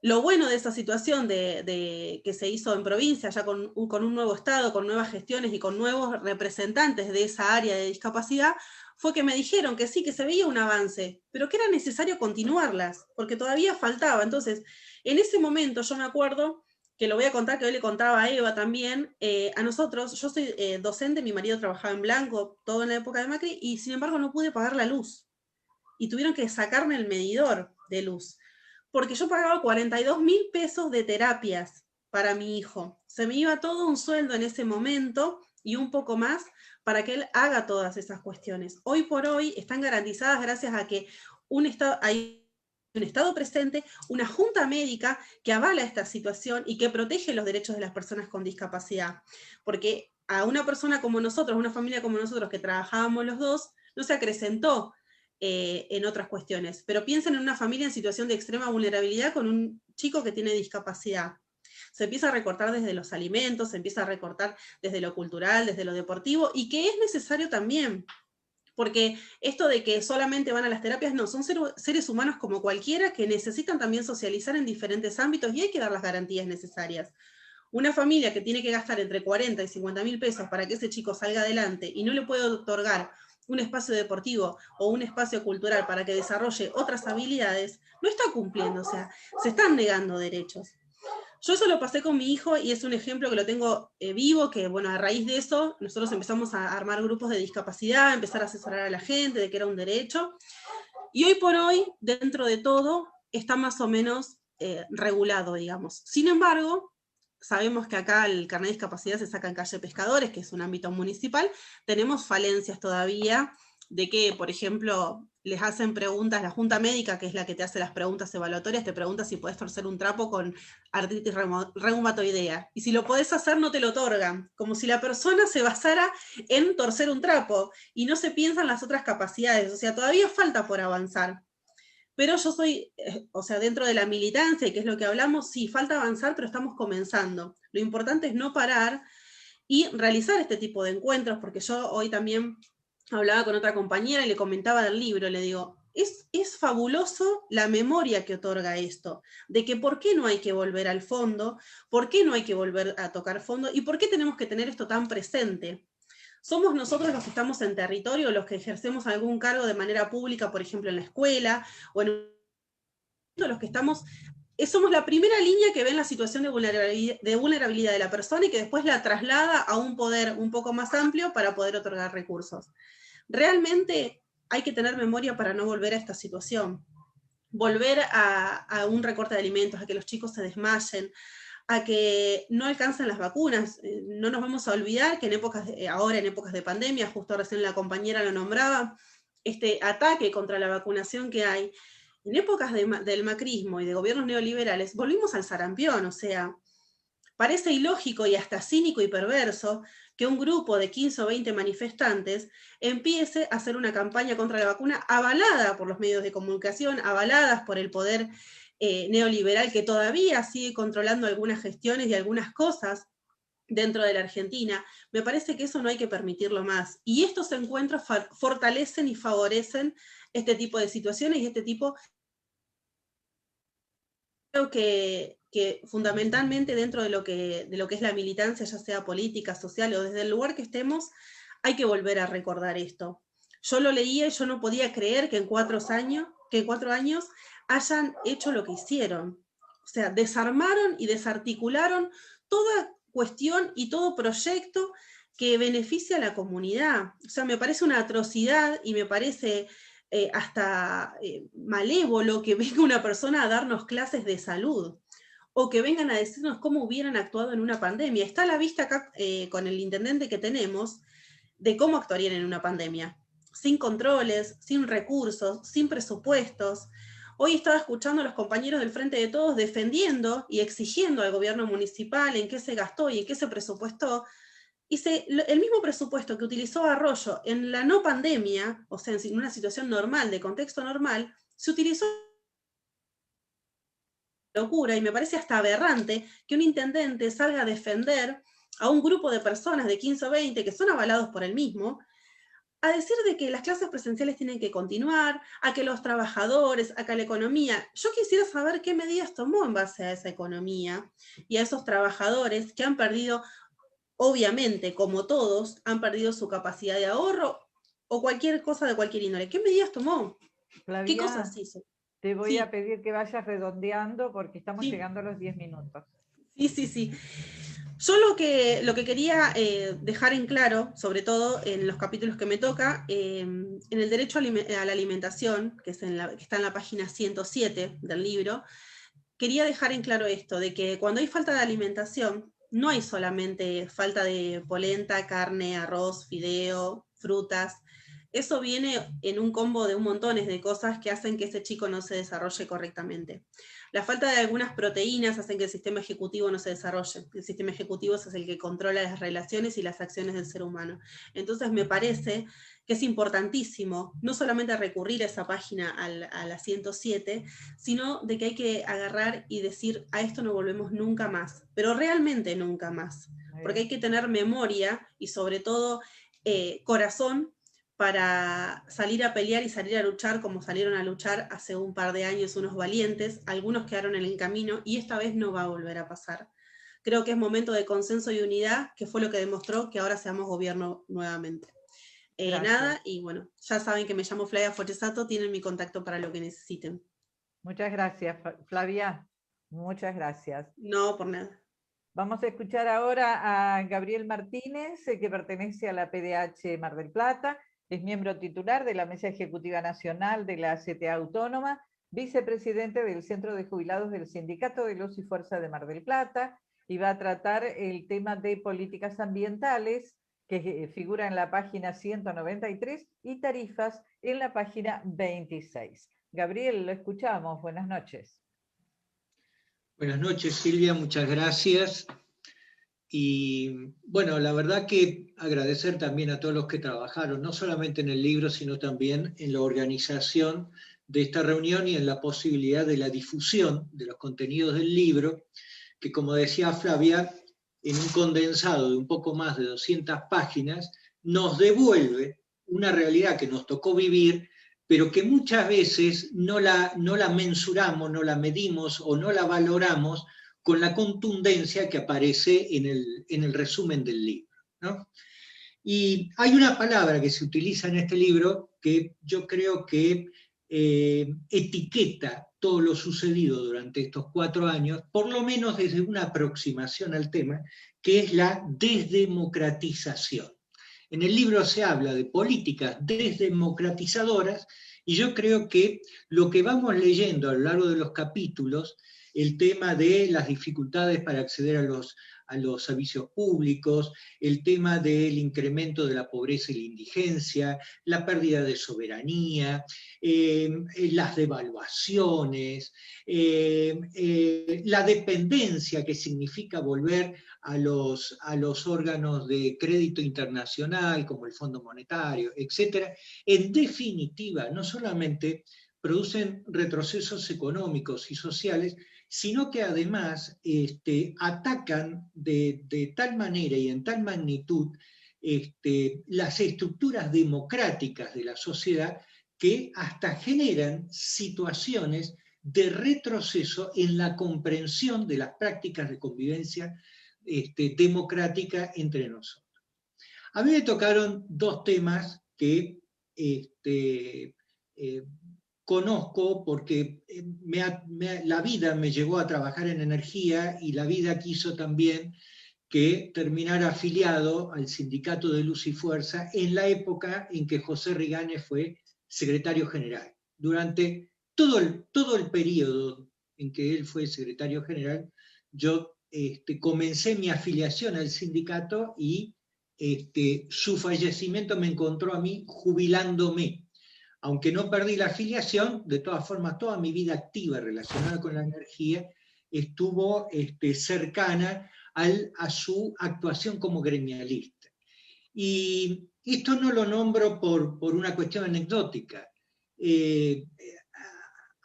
E: Lo bueno de esa situación de que se hizo en provincia, ya con un nuevo estado, con nuevas gestiones y con nuevos representantes de esa área de discapacidad, fue que me dijeron que sí, que se veía un avance, pero que era necesario continuarlas, porque todavía faltaba. Entonces, en ese momento yo me acuerdo, que lo voy a contar, que hoy le contaba a Eva también, a nosotros, yo soy docente, mi marido trabajaba en blanco, todo en la época de Macri, y sin embargo no pude pagar la luz. Y tuvieron que sacarme el medidor de luz, porque yo pagaba 42.000 pesos de terapias para mi hijo. Se me iba todo un sueldo en ese momento, y un poco más, para que él haga todas esas cuestiones. Hoy por hoy están garantizadas gracias a que hay un Estado presente, una junta médica que avala esta situación y que protege los derechos de las personas con discapacidad. Porque a una persona como nosotros, una familia como nosotros, que trabajábamos los dos, no se acrecentó en otras cuestiones. Pero piensen en una familia en situación de extrema vulnerabilidad con un chico que tiene discapacidad. Se empieza a recortar desde los alimentos, se empieza a recortar desde lo cultural, desde lo deportivo, y que es necesario también. Porque esto de que solamente van a las terapias, no, son seres humanos como cualquiera que necesitan también socializar en diferentes ámbitos, y hay que dar las garantías necesarias. Una familia que tiene que gastar entre 40 y 50.000 pesos para que ese chico salga adelante y no le puede otorgar un espacio deportivo o un espacio cultural para que desarrolle otras habilidades, no está cumpliendo, o sea, se están negando derechos. Yo eso lo pasé con mi hijo y es un ejemplo que lo tengo vivo, que bueno, a raíz de eso nosotros empezamos a armar grupos de discapacidad, a empezar a asesorar a la gente de que era un derecho, y hoy por hoy, dentro de todo, está más o menos regulado, digamos. Sin embargo, sabemos que acá el carnet de discapacidad se saca en calle Pescadores, que es un ámbito municipal, tenemos falencias todavía de que, por ejemplo, les hacen preguntas, la junta médica, que es la que te hace las preguntas evaluatorias, te pregunta si puedes torcer un trapo con artritis reumatoidea, y si lo podés hacer no te lo otorgan, como si la persona se basara en torcer un trapo, y no se piensan las otras capacidades, o sea, todavía falta por avanzar. Pero yo soy, o sea, dentro de la militancia, y que es lo que hablamos, sí, falta avanzar, pero estamos comenzando. Lo importante es no parar y realizar este tipo de encuentros, porque yo hoy también hablaba con otra compañera y le comentaba del libro, le digo, es fabuloso la memoria que otorga esto, de que por qué no hay que volver al fondo, por qué no hay que volver a tocar fondo, y por qué tenemos que tener esto tan presente. Somos nosotros los que estamos en territorio, los que ejercemos algún cargo de manera pública, por ejemplo en la escuela, o en los que estamos, somos la primera línea que ve en la situación de vulnerabilidad de la persona y que después la traslada a un poder un poco más amplio para poder otorgar recursos. Realmente hay que tener memoria para no volver a esta situación, volver a un recorte de alimentos, a que los chicos se desmayen, a que no alcancen las vacunas. No nos vamos a olvidar que ahora en épocas de pandemia, justo recién la compañera lo nombraba, este ataque contra la vacunación que hay, en épocas del macrismo y de gobiernos neoliberales, volvimos al sarampión. O sea, parece ilógico y hasta cínico y perverso que un grupo de 15 o 20 manifestantes empiece a hacer una campaña contra la vacuna avalada por los medios de comunicación, avaladas por el poder neoliberal, que todavía sigue controlando algunas gestiones y algunas cosas dentro de la Argentina. Me parece que eso no hay que permitirlo más. Y estos encuentros fortalecen y favorecen este tipo de situaciones y este tipo. Creo que fundamentalmente dentro de lo que es la militancia, ya sea política, social o desde el lugar que estemos, hay que volver a recordar esto. Yo lo leía y yo no podía creer que en 4 años hayan hecho lo que hicieron. O sea, desarmaron y desarticularon toda cuestión y todo proyecto que beneficia a la comunidad. O sea, me parece una atrocidad y me parece hasta malévolo que venga una persona a darnos clases de salud, o que vengan a decirnos cómo hubieran actuado en una pandemia. Está a la vista acá con el intendente que tenemos de cómo actuarían en una pandemia. O sin controles, sin recursos, sin presupuestos. Hoy estaba escuchando a los compañeros del Frente de Todos defendiendo y exigiendo al gobierno municipal en qué se gastó y en qué se presupuestó. Y el mismo presupuesto que utilizó Arroyo en la no pandemia, o sea, en una situación normal, de contexto normal, se utilizó locura, y me parece hasta aberrante que un intendente salga a defender a un grupo de personas de 15 o 20 que son avalados por él mismo, a decir de que las clases presenciales tienen que continuar, a que los trabajadores, a que la economía. Yo quisiera saber qué medidas tomó en base a esa economía y a esos trabajadores que han perdido, obviamente, como todos, han perdido su capacidad de ahorro o cualquier cosa de cualquier índole. ¿Qué medidas tomó?
D: Flavia,
E: ¿Qué cosas hizo?
D: te voy
E: Sí.
D: a pedir que vayas redondeando porque estamos
E: Sí.
D: llegando a los 10 minutos.
E: Sí. Yo lo que quería dejar en claro, sobre todo en los capítulos que me toca, en el derecho a la alimentación, que está en la página 107 del libro, quería dejar en claro esto, de que cuando hay falta de alimentación, no hay solamente falta de polenta, carne, arroz, fideo, frutas. Eso viene en un combo de un montón de cosas que hacen que ese chico no se desarrolle correctamente. La falta de algunas proteínas hacen que el sistema ejecutivo no se desarrolle. El sistema ejecutivo es el que controla las relaciones y las acciones del ser humano. Entonces me parece que es importantísimo no solamente recurrir a esa página, a la 107, sino de que hay que agarrar y decir, a esto no volvemos nunca más, pero realmente nunca más, porque hay que tener memoria y sobre todo corazón para salir a pelear y salir a luchar como salieron a luchar hace un par de años unos valientes. Algunos quedaron en el camino y esta vez no va a volver a pasar. Creo que es momento de consenso y unidad, que fue lo que demostró que ahora seamos gobierno nuevamente. Nada, y bueno, ya saben que me llamo Flavia Fochesato, tienen mi contacto para lo que necesiten.
D: Muchas gracias, Flavia. Muchas gracias.
E: No, por nada.
D: Vamos a escuchar ahora a Gabriel Martínez, que pertenece a la PDH Mar del Plata, es miembro titular de la Mesa Ejecutiva Nacional de la CTA Autónoma, vicepresidente del Centro de Jubilados del Sindicato de Luz y Fuerza de Mar del Plata, y va a tratar el tema de políticas ambientales, que figura en la página 193, y tarifas en la página 26. Gabriel, lo escuchamos. Buenas noches.
F: Buenas noches, Silvia, muchas gracias. Y bueno, la verdad que agradecer también a todos los que trabajaron, no solamente en el libro, sino también en la organización de esta reunión y en la posibilidad de la difusión de los contenidos del libro, que como decía Flavia, en un condensado de un poco más de 200 páginas, nos devuelve una realidad que nos tocó vivir, pero que muchas veces no la mensuramos, no la medimos o no la valoramos con la contundencia que aparece en el resumen del libro, ¿no? Y hay una palabra que se utiliza en este libro que yo creo que etiqueta todo lo sucedido durante estos 4 años, por lo menos desde una aproximación al tema, que es la desdemocratización. En el libro se habla de políticas desdemocratizadoras, y yo creo que lo que vamos leyendo a lo largo de los capítulos, el tema de las dificultades para acceder a los servicios públicos, el tema del incremento de la pobreza y la indigencia, la pérdida de soberanía, las devaluaciones, la dependencia que significa volver a los órganos de crédito internacional, como el Fondo Monetario, etc. En definitiva, no solamente producen retrocesos económicos y sociales, sino que además atacan de tal manera y en tal magnitud las estructuras democráticas de la sociedad que hasta generan situaciones de retroceso en la comprensión de las prácticas de convivencia democrática entre nosotros. A mí me tocaron 2 temas que conozco porque la vida me llevó a trabajar en energía y la vida quiso también que terminara afiliado al Sindicato de Luz y Fuerza en la época en que José Riganes fue secretario general. Durante todo el periodo en que él fue secretario general, yo comencé mi afiliación al sindicato y su fallecimiento me encontró a mí jubilándome. Aunque no perdí la afiliación, de todas formas toda mi vida activa relacionada con la energía estuvo cercana a su actuación como gremialista. Y esto no lo nombro por una cuestión anecdótica.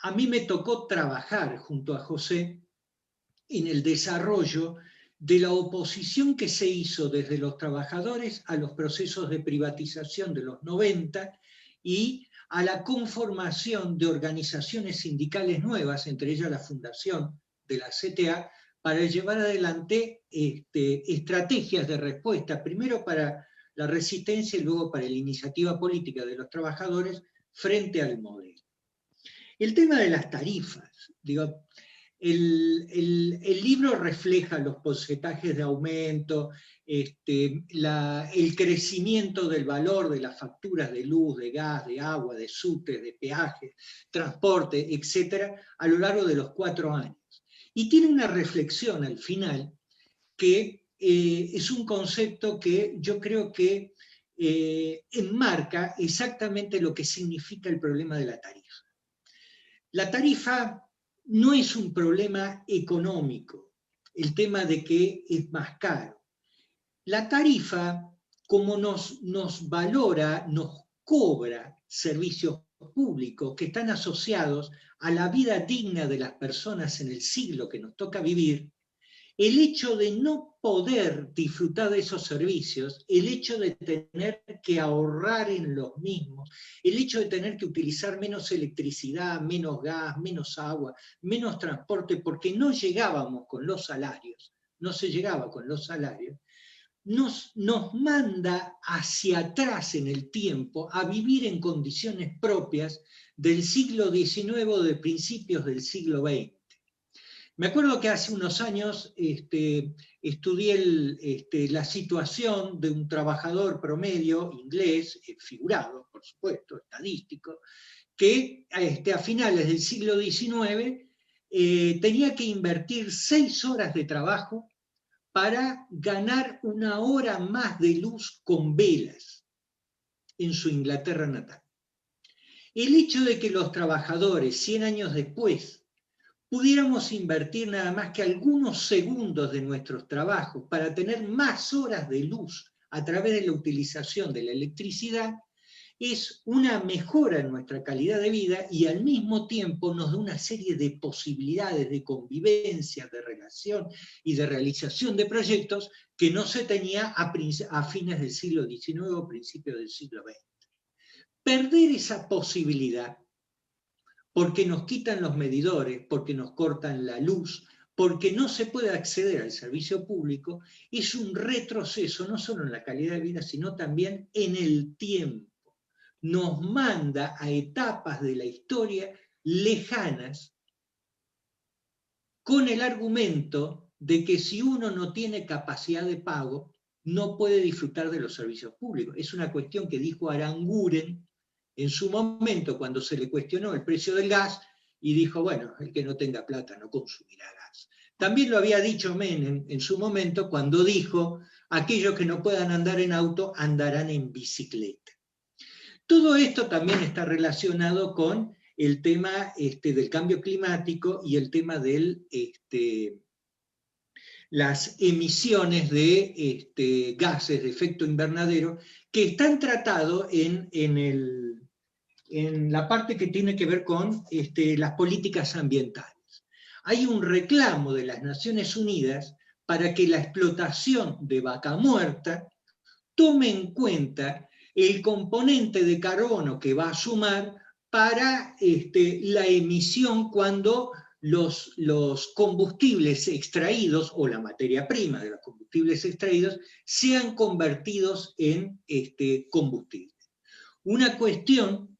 F: A mí me tocó trabajar junto a José en el desarrollo de la oposición que se hizo desde los trabajadores a los procesos de privatización de los 90 y a la conformación de organizaciones sindicales nuevas, entre ellas la fundación de la CTA, para llevar adelante estrategias de respuesta, primero para la resistencia y luego para la iniciativa política de los trabajadores frente al modelo. El tema de las tarifas, digo, el libro refleja los porcentajes de aumento, el crecimiento del valor de las facturas de luz, de gas, de agua, de subtes, de peajes, transporte, etcétera, a lo largo de los 4 años. Y tiene una reflexión al final que es un concepto que yo creo que enmarca exactamente lo que significa el problema de la tarifa. La tarifa no es un problema económico, el tema de que es más caro. La tarifa, como nos valora, nos cobra servicios públicos que están asociados a la vida digna de las personas en el siglo que nos toca vivir, el hecho de no poder disfrutar de esos servicios, el hecho de tener que ahorrar en los mismos, el hecho de tener que utilizar menos electricidad, menos gas, menos agua, menos transporte, porque no llegábamos con los salarios, no se llegaba con los salarios, nos manda hacia atrás en el tiempo a vivir en condiciones propias del siglo XIX o de principios del siglo XX. Me acuerdo que hace unos años estudié la situación de un trabajador promedio inglés, figurado, por supuesto, estadístico, que a finales del siglo XIX tenía que invertir 6 horas de trabajo para ganar 1 hora más de luz con velas en su Inglaterra natal. El hecho de que los trabajadores, 100 años después, pudiéramos invertir nada más que algunos segundos de nuestros trabajos para tener más horas de luz a través de la utilización de la electricidad, es una mejora en nuestra calidad de vida y al mismo tiempo nos da una serie de posibilidades de convivencia, de relación y de realización de proyectos que no se tenía a fines del siglo XIX o principios del siglo XX. Perder esa posibilidad porque nos quitan los medidores, porque nos cortan la luz, porque no se puede acceder al servicio público, es un retroceso no solo en la calidad de vida, sino también en el tiempo. Nos manda a etapas de la historia lejanas con el argumento de que si uno no tiene capacidad de pago, no puede disfrutar de los servicios públicos. Es una cuestión que dijo Aranguren en su momento cuando se le cuestionó el precio del gas y dijo, bueno, el que no tenga plata no consumirá gas. También lo había dicho Menem en su momento cuando dijo, aquellos que no puedan andar en auto andarán en bicicleta. Todo esto también está relacionado con el tema del cambio climático y el tema de las emisiones de gases de efecto invernadero que están tratados en la parte que tiene que ver con las políticas ambientales. Hay un reclamo de las Naciones Unidas para que la explotación de vaca muerta tome en cuenta el componente de carbono que va a sumar para la emisión cuando los combustibles extraídos, o la materia prima de los combustibles extraídos, sean convertidos en combustible. Una cuestión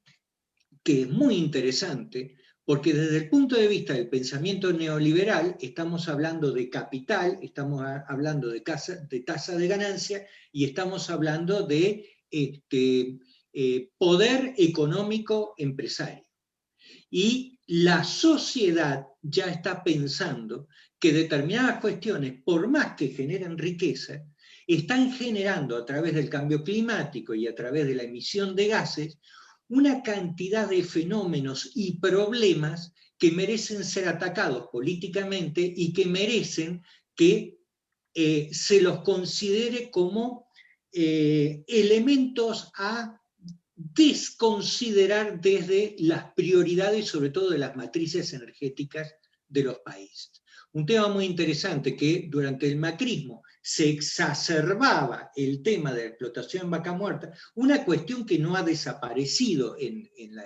F: que es muy interesante, porque desde el punto de vista del pensamiento neoliberal estamos hablando de capital, estamos hablando de tasa de ganancia y estamos hablando de poder económico empresario. Y la sociedad ya está pensando que determinadas cuestiones, por más que generen riqueza, están generando a través del cambio climático y a través de la emisión de gases una cantidad de fenómenos y problemas que merecen ser atacados políticamente y que merecen que se los considere como elementos a desconsiderar desde las prioridades, sobre todo de las matrices energéticas de los países. Un tema muy interesante que durante el macrismo se exacerbaba el tema de la explotación en vaca muerta, una cuestión que no ha desaparecido en la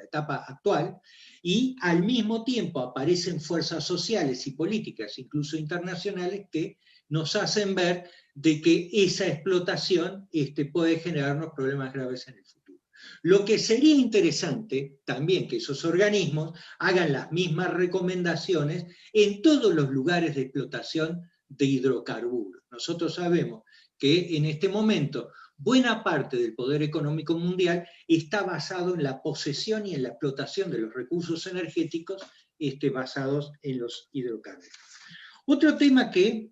F: etapa actual, y al mismo tiempo aparecen fuerzas sociales y políticas, incluso internacionales, que nos hacen ver de que esa explotación puede generarnos problemas graves en el futuro. Lo que sería interesante también que esos organismos hagan las mismas recomendaciones en todos los lugares de explotación de hidrocarburos. Nosotros sabemos que en este momento buena parte del poder económico mundial está basado en la posesión y en la explotación de los recursos energéticos basados en los hidrocarburos. Otro tema que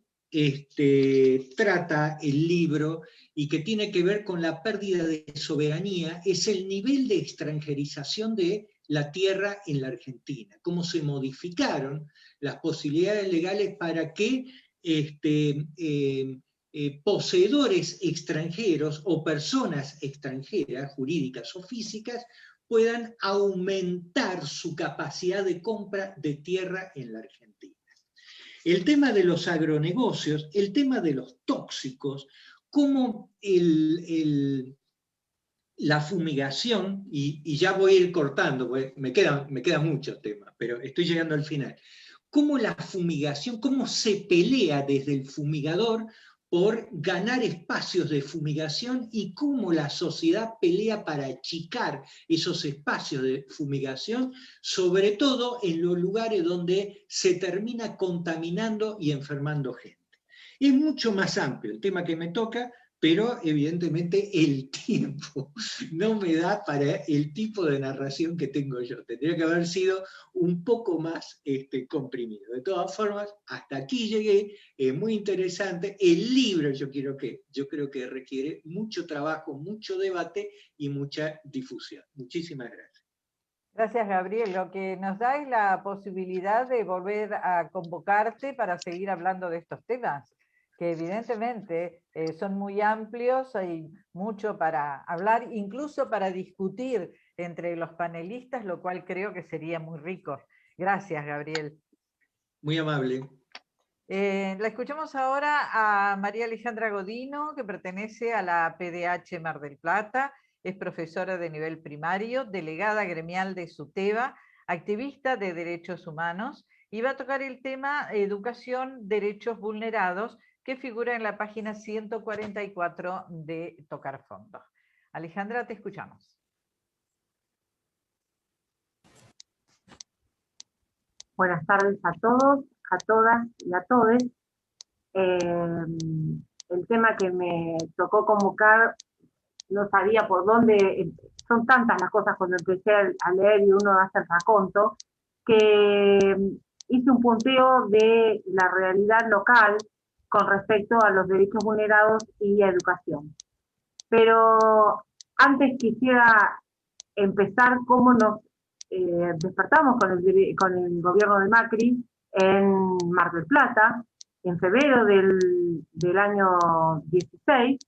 F: trata el libro y que tiene que ver con la pérdida de soberanía es el nivel de extranjerización de la tierra en la Argentina, cómo se modificaron las posibilidades legales para que poseedores extranjeros o personas extranjeras, jurídicas o físicas, puedan aumentar su capacidad de compra de tierra en la Argentina. El tema de los agronegocios, el tema de los tóxicos, cómo la fumigación, y ya voy a ir cortando, porque me queda mucho tema, pero estoy llegando al final, cómo la fumigación, cómo se pelea desde el fumigador por ganar espacios de fumigación y cómo la sociedad pelea para achicar esos espacios de fumigación, sobre todo en los lugares donde se termina contaminando y enfermando gente. Es mucho más amplio el tema que me toca, pero evidentemente el tiempo no me da para el tipo de narración que tengo yo. Tendría que haber sido un poco más comprimido. De todas formas, hasta aquí llegué, es muy interesante. El libro yo creo que requiere mucho trabajo, mucho debate y mucha difusión. Muchísimas gracias.
D: Gracias, Gabriel. Lo que nos da es la posibilidad de volver a convocarte para seguir hablando de estos temas, que evidentemente son muy amplios, hay mucho para hablar, incluso para discutir entre los panelistas, lo cual creo que sería muy rico. Gracias, Gabriel.
F: Muy amable.
D: La escuchamos ahora a María Alejandra Godino, que pertenece a la PDH Mar del Plata, es profesora de nivel primario, delegada gremial de SUTEBA, activista de derechos humanos, y va a tocar el tema Educación, Derechos Vulnerados, que figura en la página 144 de Tocar Fondo. Alejandra, te escuchamos.
G: Buenas tardes a todos, a todas y a todes. El tema que me tocó convocar, no sabía por dónde, son tantas las cosas cuando empecé a leer y uno hace el raconto, que hice un punteo de la realidad local con respecto a los derechos vulnerados y a educación. Pero antes quisiera empezar cómo nos despertamos con el gobierno de Macri en Mar del Plata, en febrero del año 16,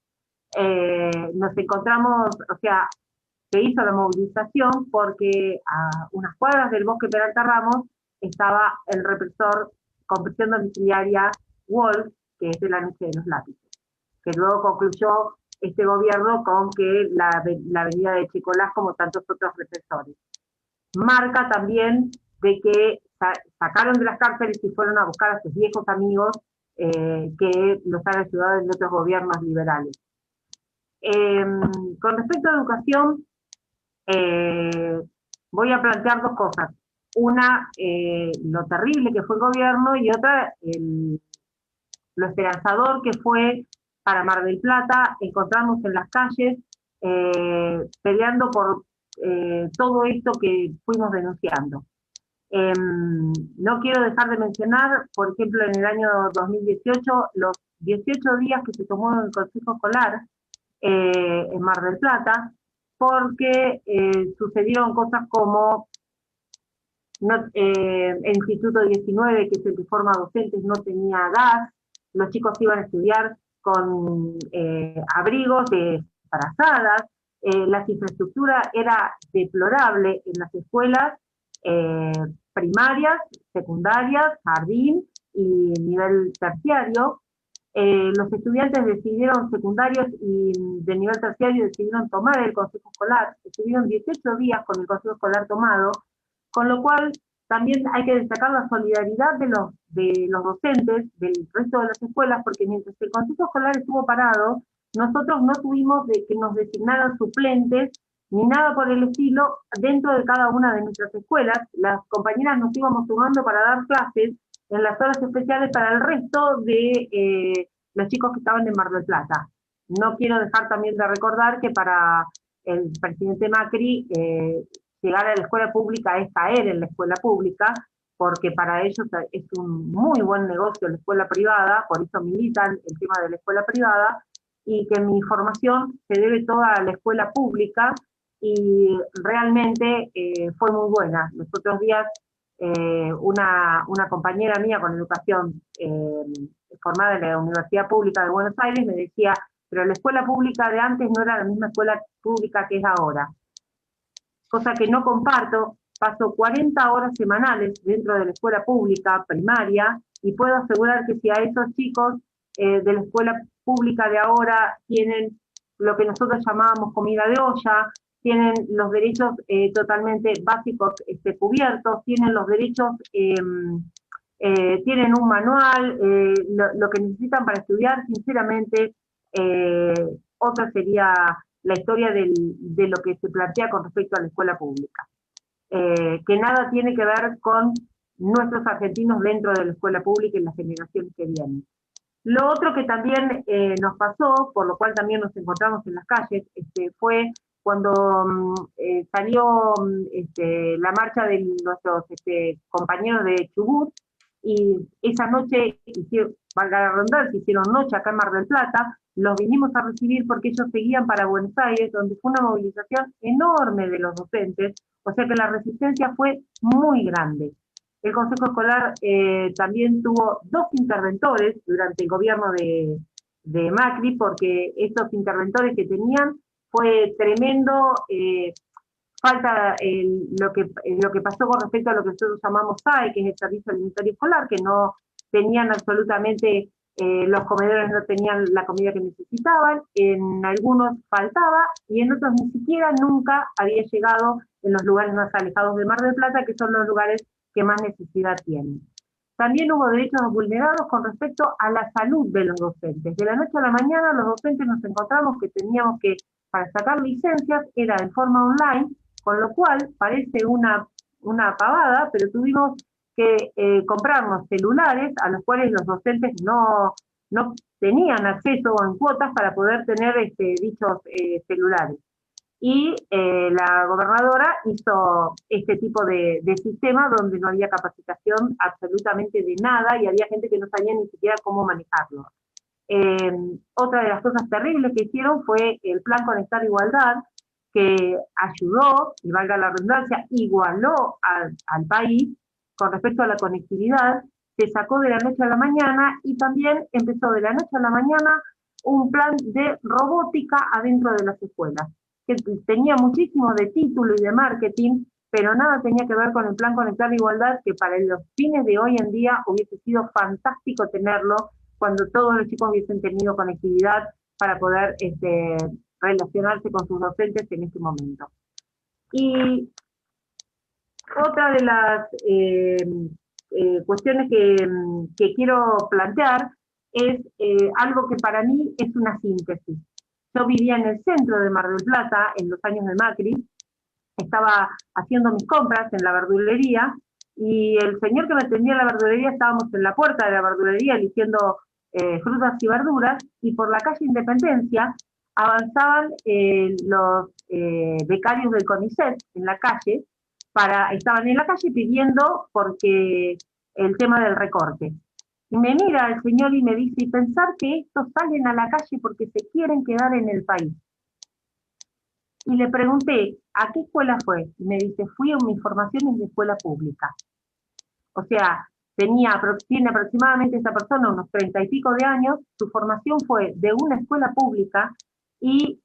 G: nos encontramos, o sea, se hizo la movilización porque a unas cuadras del Bosque Peralta Ramos estaba el represor con prisión domiciliaria Wolf, que es de la noche de los lápices, que luego concluyó este gobierno con que la avenida de Chicolás, como tantos otros represores. Marca también de que sacaron de las cárceles y fueron a buscar a sus viejos amigos que los han ayudado en otros gobiernos liberales. Con respecto a educación, voy a plantear dos cosas. Una, lo terrible que fue el gobierno, y otra, lo esperanzador que fue para Mar del Plata encontrarnos en las calles peleando por todo esto que fuimos denunciando. No quiero dejar de mencionar, por ejemplo, en el año 2018, los 18 días que se tomó el Consejo Escolar en Mar del Plata, porque sucedieron cosas como el Instituto 19, que es el que forma docentes, no tenía gas, los chicos iban a estudiar con abrigos de embarazadas, la infraestructura era deplorable en las escuelas primarias, secundarias, jardín y nivel terciario. Los estudiantes decidieron, secundarios y de nivel terciario, decidieron tomar el Consejo Escolar. Estuvieron 18 días con el Consejo Escolar tomado, con lo cual también hay que destacar la solidaridad de los docentes del resto de las escuelas, porque mientras el Consejo Escolar estuvo parado, nosotros no tuvimos que nos designaran suplentes ni nada por el estilo dentro de cada una de nuestras escuelas. Las compañeras nos íbamos sumando para dar clases en las horas especiales para el resto de los chicos que estaban en Mar del Plata. No quiero dejar también de recordar que para el presidente Macri llegar a la escuela pública es caer en la escuela pública, porque para ellos es un muy buen negocio la escuela privada, por eso militan el tema de la escuela privada, y que mi formación se debe toda a la escuela pública, y realmente fue muy buena. Los otros días una compañera mía con educación formada en la Universidad Pública de Buenos Aires me decía, pero la escuela pública de antes no era la misma escuela pública que es ahora. Cosa que no comparto. Paso 40 horas semanales dentro de la escuela pública primaria y puedo asegurar que si a esos chicos de la escuela pública de ahora tienen lo que nosotros llamábamos comida de olla, tienen los derechos totalmente básicos cubiertos, tienen los derechos, tienen un manual, lo que necesitan para estudiar, sinceramente, otra sería la historia de lo que se plantea con respecto a la escuela pública, que nada tiene que ver con nuestros argentinos dentro de la escuela pública y las generaciones que vienen. Lo otro que también nos pasó, por lo cual también nos encontramos en las calles, fue cuando salió la marcha de nuestros compañeros de Chubut, y esa noche, valga la redundancia, hicieron noche acá en Mar del Plata, los vinimos a recibir porque ellos seguían para Buenos Aires, donde fue una movilización enorme de los docentes, o sea que la resistencia fue muy grande. El Consejo Escolar también tuvo 2 interventores durante el gobierno de Macri, porque estos interventores que tenían fue tremendo, falta lo que pasó con respecto a lo que nosotros llamamos SAE, que es el Servicio Alimentario Escolar, que no tenían absolutamente, los comedores no tenían la comida que necesitaban, en algunos faltaba, y en otros ni siquiera nunca había llegado en los lugares más alejados de Mar del Plata, que son los lugares que más necesidad tienen. También hubo derechos vulnerados con respecto a la salud de los docentes. De la noche a la mañana los docentes nos encontramos que teníamos que, para sacar licencias, era en forma online, con lo cual parece una pavada, pero tuvimos que comprarnos celulares a los cuales los docentes no tenían acceso en cuotas para poder tener dichos celulares. Y la gobernadora hizo este tipo de sistema donde no había capacitación absolutamente de nada y había gente que no sabía ni siquiera cómo manejarlo. Otra de las cosas terribles que hicieron fue el Plan Conectar Igualdad, que ayudó, y valga la redundancia, igualó al país con respecto a la conectividad, se sacó de la noche a la mañana y también empezó de la noche a la mañana un plan de robótica adentro de las escuelas, que tenía muchísimo de título y de marketing, pero nada tenía que ver con el Plan Conectar Igualdad, que para los fines de hoy en día hubiese sido fantástico tenerlo cuando todos los chicos hubiesen tenido conectividad para poder relacionarse con sus docentes en este momento. Y otra de las cuestiones que quiero plantear es algo que para mí es una síntesis. Yo vivía en el centro de Mar del Plata en los años de Macri, estaba haciendo mis compras en la verdulería y el señor que me atendía en la verdulería, estábamos en la puerta de la verdulería eligiendo frutas y verduras, y por la calle Independencia avanzaban los becarios del CONICET en la calle, estaban en la calle pidiendo porque el tema del recorte. Y me mira el señor y me dice, y pensar que estos salen a la calle porque se quieren quedar en el país. Y le pregunté, ¿a qué escuela fue? Y me dice, fui a mi formación en la escuela pública. O sea, tiene aproximadamente esa persona unos 30 y pico de años, su formación fue de una escuela pública y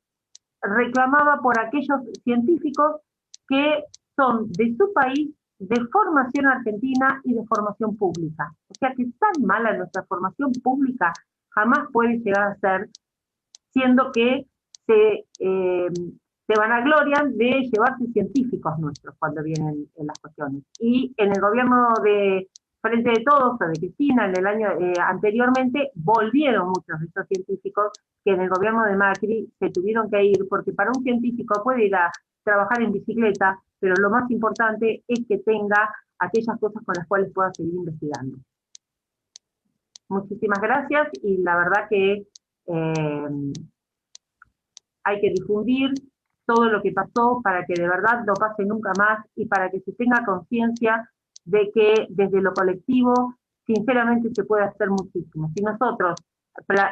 G: reclamaba por aquellos científicos que son de su país, de formación argentina y de formación pública. O sea que tan mala nuestra formación pública jamás puede llegar a ser, siendo que se vanaglorian de llevarse científicos nuestros cuando vienen en las cuestiones. Y en el gobierno de Frente de Todos o de Cristina, en el año anteriormente, volvieron muchos de estos científicos que en el gobierno de Macri se tuvieron que ir, porque para un científico puede ir a trabajar en bicicleta, pero lo más importante es que tenga aquellas cosas con las cuales pueda seguir investigando. Muchísimas gracias y la verdad que hay que difundir todo lo que pasó para que de verdad no pase nunca más y para que se tenga conciencia de que desde lo colectivo sinceramente se puede hacer muchísimo. Si nosotros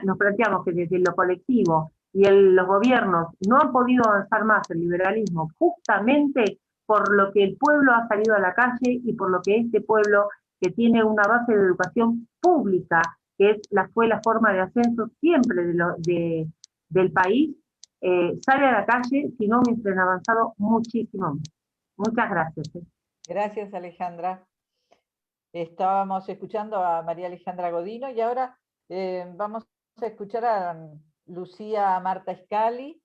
G: nos planteamos que desde lo colectivo y los gobiernos no han podido avanzar más el liberalismo justamente por lo que el pueblo ha salido a la calle y por lo que este pueblo, que tiene una base de educación pública, que fue la forma de ascenso siempre del país, sale a la calle, si no hubiesen avanzado muchísimo. Muchas gracias.
D: Gracias, Alejandra. Estábamos escuchando a María Alejandra Godino y ahora vamos a escuchar a Lucía Marta Scali,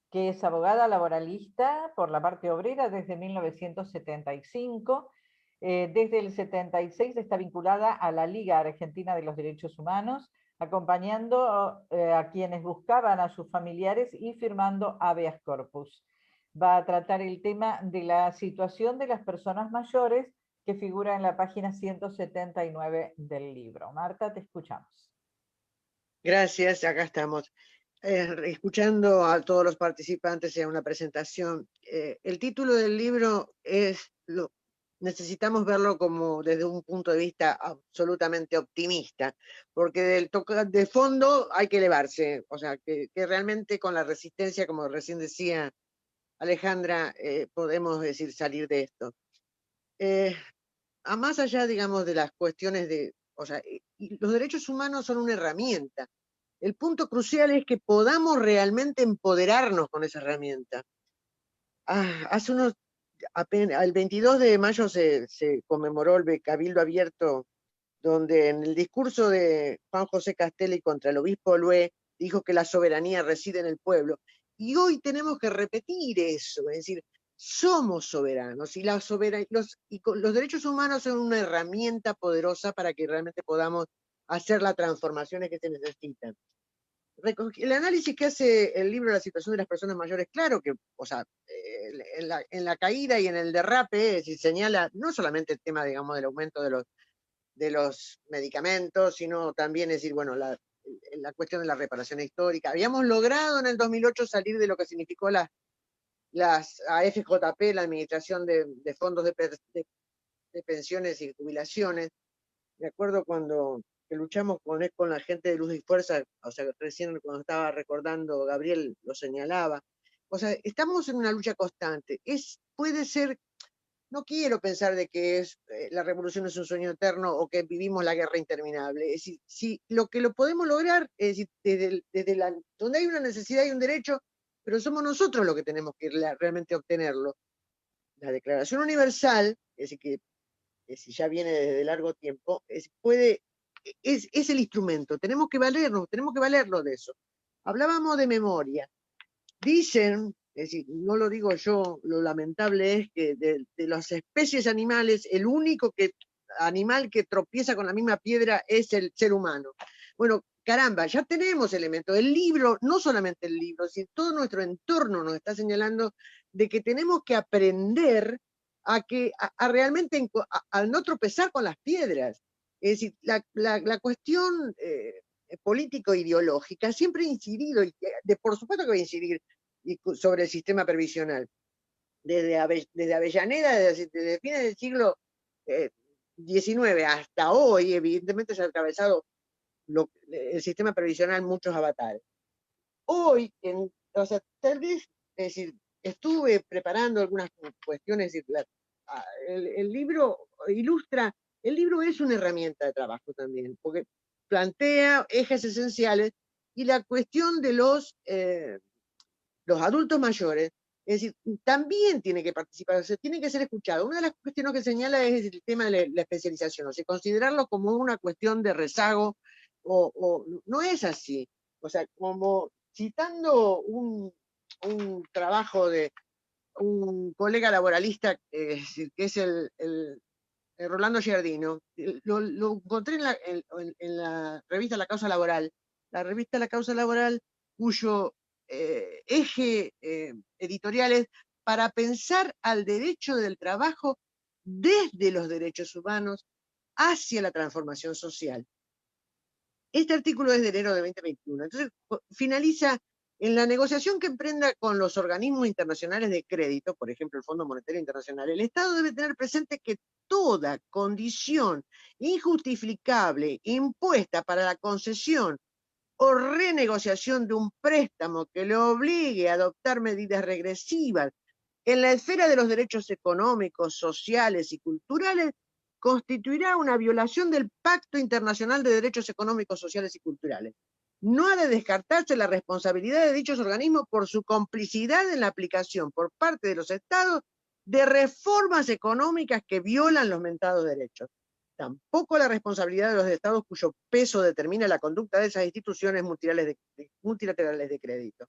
D: que es abogada laboralista por la parte obrera desde 1975. Desde el 76 está vinculada a la Liga Argentina de los Derechos Humanos, acompañando a quienes buscaban a sus familiares y firmando habeas corpus. Va a tratar el tema de la situación de las personas mayores que figura en la página 179 del libro. Marta, te escuchamos.
H: Gracias, acá estamos. Escuchando a todos los participantes en una presentación, el título del libro es necesitamos verlo como desde un punto de vista absolutamente optimista, porque de fondo hay que elevarse, o sea, que realmente con la resistencia, como recién decía Alejandra, podemos decir salir de esto. A más allá, digamos, de las cuestiones o sea, los derechos humanos son una herramienta. El punto crucial es que podamos realmente empoderarnos con esa herramienta. Hace el 22 de mayo se conmemoró el Cabildo Abierto, donde en el discurso de Juan José Castelli contra el obispo Olue dijo que la soberanía reside en el pueblo. Y hoy tenemos que repetir eso, es decir, somos soberanos y los derechos humanos son una herramienta poderosa para que realmente podamos hacer las transformaciones que se necesitan. El análisis que hace el libro de la situación de las personas mayores, claro que, o sea, en la caída y en el derrape se señala no solamente el tema, digamos, del aumento de los medicamentos, sino también, es decir, bueno, la cuestión de la reparación histórica. Habíamos logrado en el 2008 salir de lo que significó las AFJP, la Administración de Fondos de Pensiones y Jubilaciones. Me acuerdo cuando que luchamos con la gente de Luz y Fuerza, o sea, recién cuando estaba recordando, Gabriel lo señalaba. O sea, estamos en una lucha constante. Puede ser, no quiero pensar de que la revolución es un sueño eterno o que vivimos la guerra interminable. Es decir, si lo que lo podemos lograr, es decir, donde hay una necesidad y un derecho, pero somos nosotros los que tenemos que realmente obtenerlo. La Declaración Universal, es decir, que si ya viene desde largo tiempo, es el instrumento, tenemos que valernos de eso. Hablábamos de memoria. Dicen, es decir, no lo digo yo, lo lamentable es que de las especies animales, el único animal que tropieza con la misma piedra es el ser humano. Bueno, caramba, ya tenemos elementos. El libro, no solamente el libro, sino todo nuestro entorno nos está señalando de que tenemos que aprender a realmente no tropezar con las piedras. Es decir, la cuestión político-ideológica siempre ha incidido, por supuesto que va a incidir sobre el sistema previsional. desde Avellaneda, desde fines del siglo XIX hasta hoy, evidentemente se ha atravesado el sistema previsional muchos avatares. Hoy, o sea, tal vez, es decir, estuve preparando algunas cuestiones, es decir, el libro ilustra, el libro es una herramienta de trabajo también, porque plantea ejes esenciales y la cuestión de los adultos mayores, es decir, también tiene que participar, o sea, tiene que ser escuchado. Una de las cuestiones que señala es el tema de la especialización, o sea, considerarlo como una cuestión de rezago, o no es así. O sea, como citando un trabajo de un colega laboralista, que es el Rolando Giardino, lo encontré en la revista La Causa Laboral, cuyo eje editorial es para pensar al derecho del trabajo desde los derechos humanos hacia la transformación social. Este artículo es de enero de 2021. Entonces, finaliza en la negociación que emprenda con los organismos internacionales de crédito, por ejemplo, el Fondo Monetario Internacional. El Estado debe tener presente que toda condición injustificable impuesta para la concesión o renegociación de un préstamo que le obligue a adoptar medidas regresivas en la esfera de los derechos económicos, sociales y culturales constituirá una violación del Pacto Internacional de Derechos Económicos, Sociales y Culturales. No ha de descartarse la responsabilidad de dichos organismos por su complicidad en la aplicación por parte de los estados de reformas económicas que violan los mentados derechos. Tampoco la responsabilidad de los estados cuyo peso determina la conducta de esas instituciones multilaterales de crédito.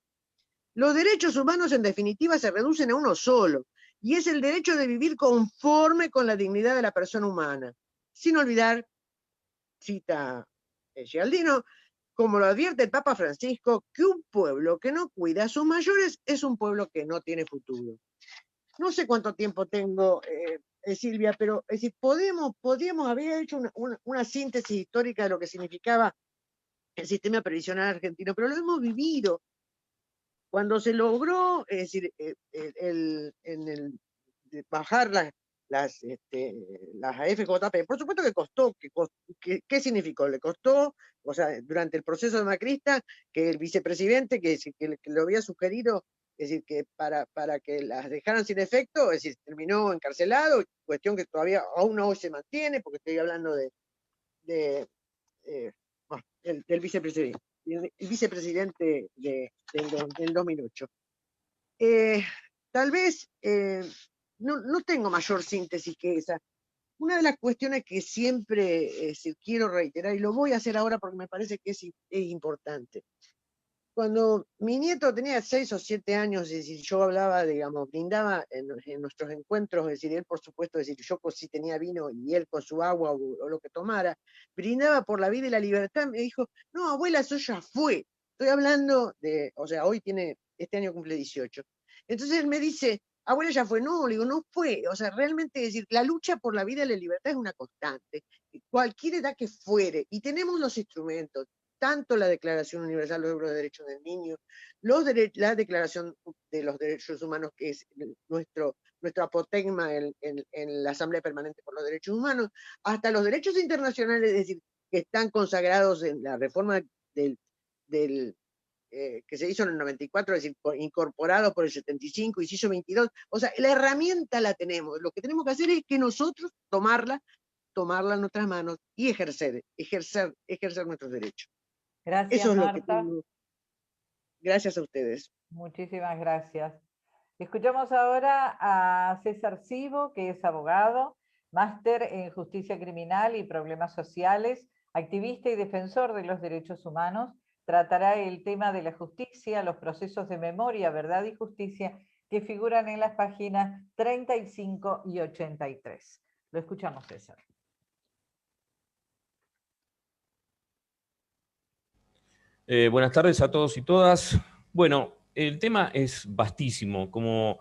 H: Los derechos humanos, en definitiva, se reducen a uno solo, y es el derecho de vivir conforme con la dignidad de la persona humana. Sin olvidar, cita Gialdino, como lo advierte el Papa Francisco, que un pueblo que no cuida a sus mayores es un pueblo que no tiene futuro. No sé cuánto tiempo tengo, Silvia, pero es decir, podríamos haber hecho una síntesis histórica de lo que significaba el sistema previsional argentino, pero lo hemos vivido. Cuando se logró, es decir, bajar las FJP, por supuesto que costó, ¿qué significó? Le costó, o sea, durante el proceso de Macrista, que el vicepresidente, que lo había sugerido, es decir, que para que las dejaran sin efecto, es decir, terminó encarcelado, cuestión que todavía aún hoy se mantiene, porque estoy hablando del vicepresidente. El vicepresidente del 2008. Tal vez no tengo mayor síntesis que esa. Una de las cuestiones que siempre quiero reiterar, y lo voy a hacer ahora porque me parece que es importante. Cuando mi nieto tenía 6 o 7 años, es decir, yo hablaba, digamos, brindaba en nuestros encuentros, es decir, él por supuesto, es decir, yo si tenía vino y él con su agua o lo que tomara, brindaba por la vida y la libertad, me dijo, no, abuela, eso ya fue. Estoy hablando de, o sea, este año cumple 18. Entonces él me dice, abuela, ya fue. No, le digo, no fue. O sea, realmente, es decir, la lucha por la vida y la libertad es una constante, cualquier edad que fuere, y tenemos los instrumentos, tanto la Declaración Universal de los Derechos del Niño, la Declaración de los Derechos Humanos, que es nuestro apotegma en la Asamblea Permanente por los Derechos Humanos, hasta los derechos internacionales, es decir, que están consagrados en la reforma que se hizo en el 94, es decir, incorporado por el 75, inciso 22. O sea, la herramienta la tenemos. Lo que tenemos que hacer es que nosotros tomarla en nuestras manos y ejercer nuestros derechos.
D: Gracias,
H: eso es
D: Marta.
H: Lo que tengo. Gracias a ustedes.
D: Muchísimas gracias. Escuchamos ahora a César Sivo, que es abogado, máster en Justicia Criminal y Problemas Sociales, activista y defensor de los derechos humanos. Tratará el tema de la justicia, los procesos de memoria, verdad y justicia que figuran en las páginas 35 y 83. Lo escuchamos, César.
I: Buenas tardes a todos y todas. Bueno, el tema es vastísimo. Como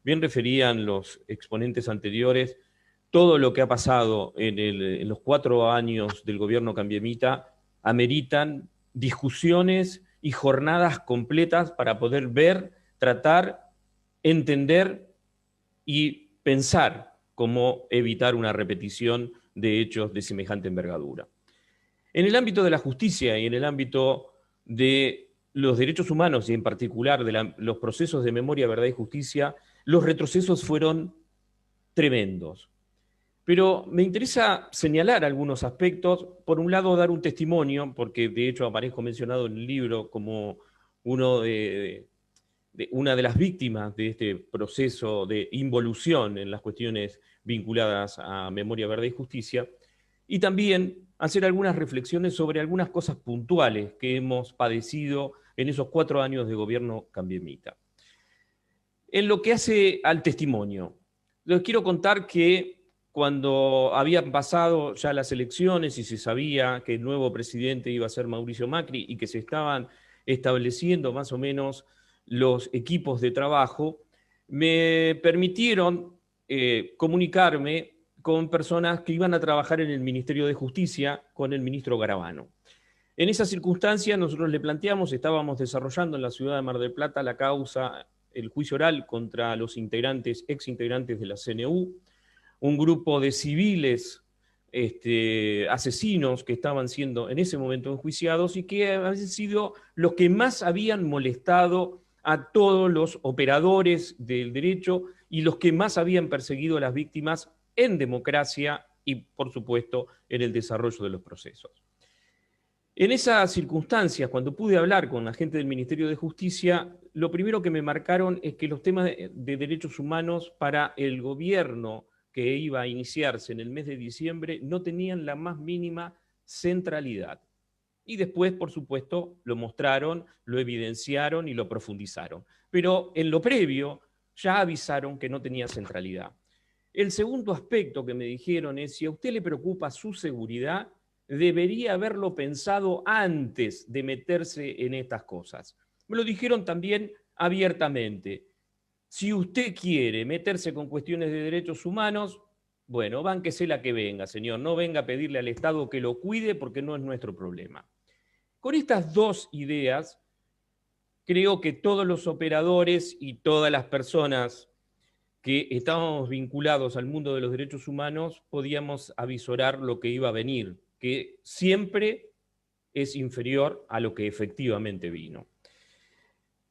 I: bien referían los exponentes anteriores, todo lo que ha pasado en los 4 años del gobierno cambiemita ameritan discusiones y jornadas completas para poder ver, tratar, entender y pensar cómo evitar una repetición de hechos de semejante envergadura. En el ámbito de la justicia y en el ámbito de los derechos humanos y en particular de los procesos de memoria, verdad y justicia, los retrocesos fueron tremendos. Pero me interesa señalar algunos aspectos. Por un lado, dar un testimonio, porque de hecho aparezco mencionado en el libro como una de las víctimas de este proceso de involución en las cuestiones vinculadas a memoria, verdad y justicia, y también hacer algunas reflexiones sobre algunas cosas puntuales que hemos padecido en esos 4 años de gobierno cambiemita. En lo que hace al testimonio, les quiero contar que cuando habían pasado ya las elecciones y se sabía que el nuevo presidente iba a ser Mauricio Macri y que se estaban estableciendo más o menos los equipos de trabajo, me permitieron comunicarme con personas que iban a trabajar en el Ministerio de Justicia con el ministro Garabano. En esa circunstancia nosotros le planteamos, estábamos desarrollando en la ciudad de Mar del Plata la causa, el juicio oral contra los exintegrantes de la CNU, un grupo de civiles asesinos que estaban siendo en ese momento enjuiciados y que habían sido los que más habían molestado a todos los operadores del derecho y los que más habían perseguido a las víctimas en democracia y, por supuesto, en el desarrollo de los procesos. En esas circunstancias, cuando pude hablar con la gente del Ministerio de Justicia, lo primero que me marcaron es que los temas de derechos humanos para el gobierno que iba a iniciarse en el mes de diciembre no tenían la más mínima centralidad. Y después, por supuesto, lo mostraron, lo evidenciaron y lo profundizaron. Pero en lo previo ya avisaron que no tenía centralidad. El segundo aspecto que me dijeron es, si a usted le preocupa su seguridad, debería haberlo pensado antes de meterse en estas cosas. Me lo dijeron también abiertamente. Si usted quiere meterse con cuestiones de derechos humanos, bueno, bánquese la que venga, señor. No venga a pedirle al Estado que lo cuide porque no es nuestro problema. Con estas dos ideas, creo que todos los operadores y todas las personas que estábamos vinculados al mundo de los derechos humanos podíamos avisorar lo que iba a venir, que siempre es inferior a lo que efectivamente vino.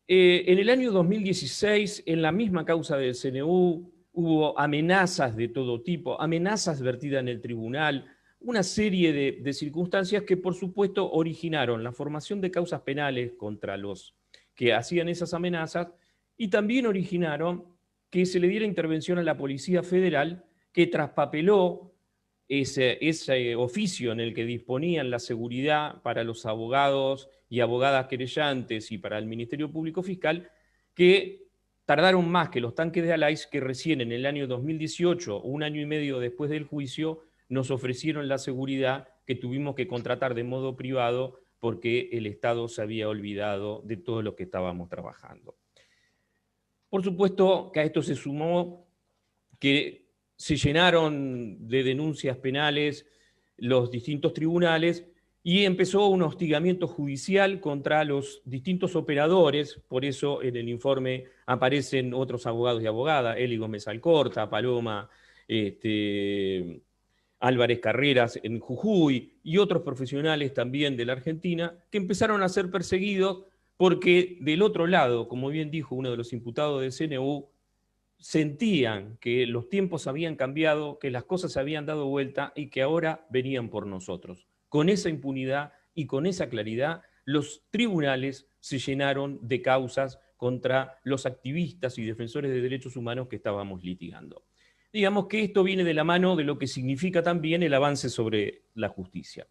I: En el año 2016, en la misma causa del CNU, hubo amenazas de todo tipo, amenazas vertidas en el tribunal, una serie de circunstancias que, por supuesto, originaron la formación de causas penales contra los que hacían esas amenazas y también originaron que se le diera intervención a la Policía Federal, que traspapeló ese oficio en el que disponían la seguridad para los abogados y abogadas querellantes y para el Ministerio Público Fiscal, que tardaron más que los tanques de Alais, que recién en el año 2018, un año y medio después del juicio, nos ofrecieron la seguridad que tuvimos que contratar de modo privado porque el Estado se había olvidado de todo lo que estábamos trabajando. Por supuesto que a esto se sumó que se llenaron de denuncias penales los distintos tribunales y empezó un hostigamiento judicial contra los distintos operadores. Por eso en el informe aparecen otros abogados y abogadas, Eli Gómez Alcorta, Paloma Álvarez Carreras en Jujuy y otros profesionales también de la Argentina que empezaron a ser perseguidos porque del otro lado, como bien dijo uno de los imputados del CNU, sentían que los tiempos habían cambiado, que las cosas se habían dado vuelta y que ahora venían por nosotros. Con esa impunidad y con esa claridad, los tribunales se llenaron de causas contra los activistas y defensores de derechos humanos que estábamos litigando. Digamos que esto viene de la mano de lo que significa también el avance sobre la justicia.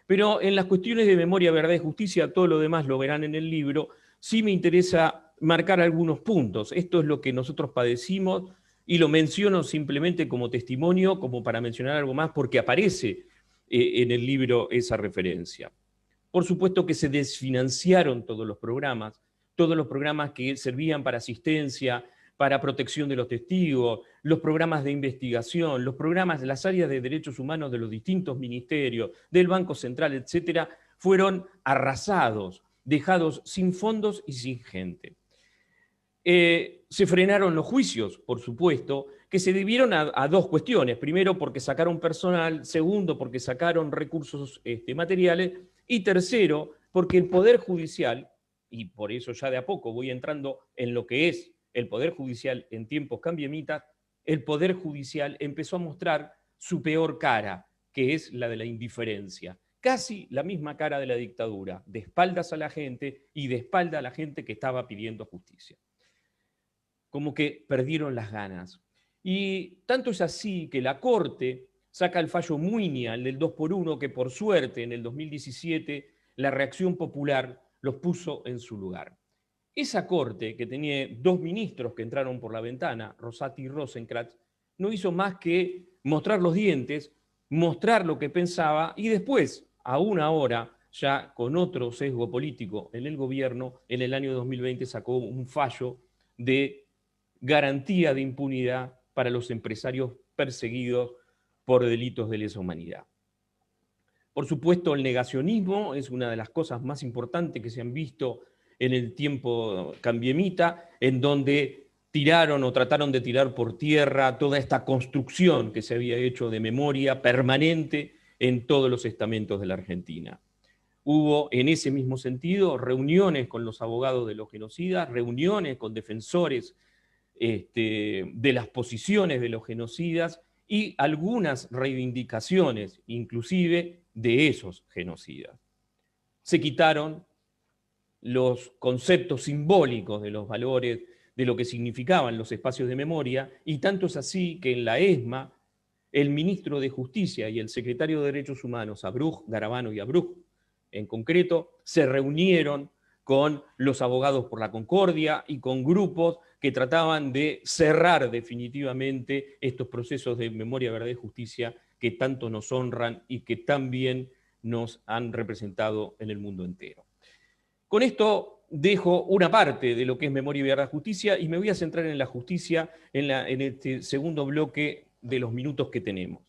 I: Pero en las cuestiones de memoria, verdad y justicia, todo lo demás lo verán en el libro, sí me interesa marcar algunos puntos. Esto es lo que nosotros padecimos y lo menciono simplemente como testimonio, como para mencionar algo más, porque aparece en el libro esa referencia. Por supuesto que se desfinanciaron todos los programas que servían para asistencia, para protección de los testigos, los programas de investigación, los programas de las áreas de derechos humanos de los distintos ministerios, del Banco Central, etcétera, fueron arrasados, dejados sin fondos y sin gente. se frenaron los juicios, por supuesto, que se debieron a dos cuestiones. Primero, porque sacaron personal. Segundo, porque sacaron recursos materiales. Y tercero, porque el Poder Judicial, y por eso ya de a poco voy entrando en lo que es el Poder Judicial en tiempos cambiemitas, el Poder Judicial empezó a mostrar su peor cara, que es la de la indiferencia. Casi la misma cara de la dictadura, de espaldas a la gente y de espalda a la gente que estaba pidiendo justicia. Como que perdieron las ganas. Y tanto es así que la Corte saca el fallo Muiña, el del 2x1, que por suerte en el 2017 la reacción popular los puso en su lugar. Esa Corte, que tenía dos ministros que entraron por la ventana, Rosati y Rosenkrantz, no hizo más que mostrar los dientes, mostrar lo que pensaba y después, aún ahora, ya con otro sesgo político en el gobierno, en el año 2020 sacó un fallo de garantía de impunidad para los empresarios perseguidos por delitos de lesa humanidad. Por supuesto, el negacionismo es una de las cosas más importantes que se han visto en el tiempo cambiemita, en donde tiraron o trataron de tirar por tierra toda esta construcción que se había hecho de memoria permanente en todos los estamentos de la Argentina. Hubo, en ese mismo sentido, reuniones con los abogados de los genocidas, reuniones con defensores de las posiciones de los genocidas y algunas reivindicaciones, inclusive, de esos genocidas. Se quitaron los conceptos simbólicos de los valores, de lo que significaban los espacios de memoria, y tanto es así que en la ESMA, el ministro de Justicia y el secretario de Derechos Humanos, Abruj, Garabano y Abruj, en concreto, se reunieron con los abogados por la concordia y con grupos que trataban de cerrar definitivamente estos procesos de memoria, verdad y justicia que tanto nos honran y que tan bien nos han representado en el mundo entero. Con esto dejo una parte de lo que es memoria, verdad y justicia y me voy a centrar en la justicia en este segundo bloque de los minutos que tenemos.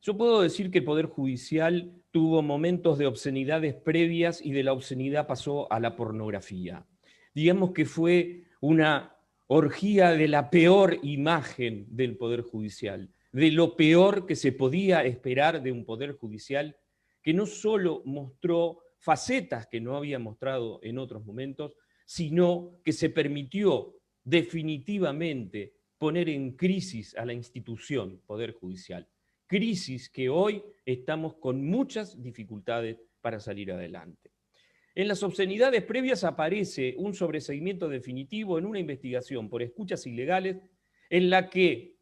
I: Yo puedo decir que el Poder Judicial tuvo momentos de obscenidades previas y de la obscenidad pasó a la pornografía. Digamos que fue una orgía de la peor imagen del Poder Judicial, de lo peor que se podía esperar de un Poder Judicial que no solo mostró facetas que no había mostrado en otros momentos, sino que se permitió definitivamente poner en crisis a la institución Poder Judicial. Crisis que hoy estamos con muchas dificultades para salir adelante. En las obscenidades previas aparece un sobreseimiento definitivo en una investigación por escuchas ilegales en la que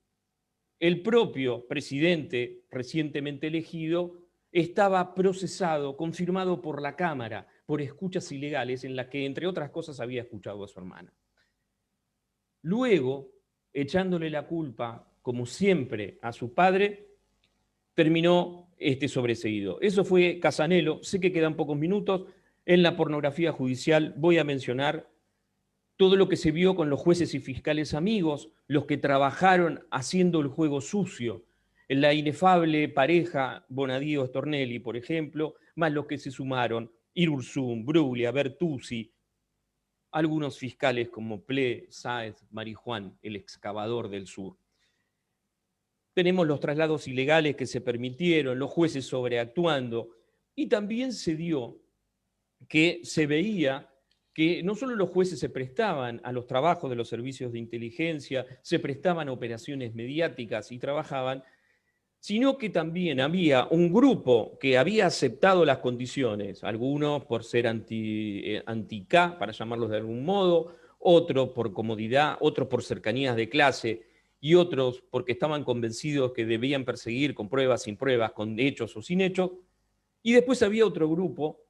I: el propio presidente recientemente elegido estaba procesado, confirmado por la Cámara, por escuchas ilegales en las que, entre otras cosas, había escuchado a su hermana. Luego, echándole la culpa, como siempre, a su padre, terminó sobreseído. Eso fue Casanelo. Sé que quedan pocos minutos. En la pornografía judicial voy a mencionar todo lo que se vio con los jueces y fiscales amigos, los que trabajaron haciendo el juego sucio, en la inefable pareja Bonadío-Stornelli, por ejemplo, más los que se sumaron, Irurzun, Bruglia, Bertuzzi, algunos fiscales como Ple, Sáez, Marijuán, el excavador del sur. Tenemos los traslados ilegales que se permitieron, los jueces sobreactuando, y también se dio que se veía que no solo los jueces se prestaban a los trabajos de los servicios de inteligencia, se prestaban a operaciones mediáticas y trabajaban, sino que también había un grupo que había aceptado las condiciones, algunos por ser anti-K, para llamarlos de algún modo, otros por comodidad, otros por cercanías de clase, y otros porque estaban convencidos que debían perseguir con pruebas, sin pruebas, con hechos o sin hechos, y después había otro grupo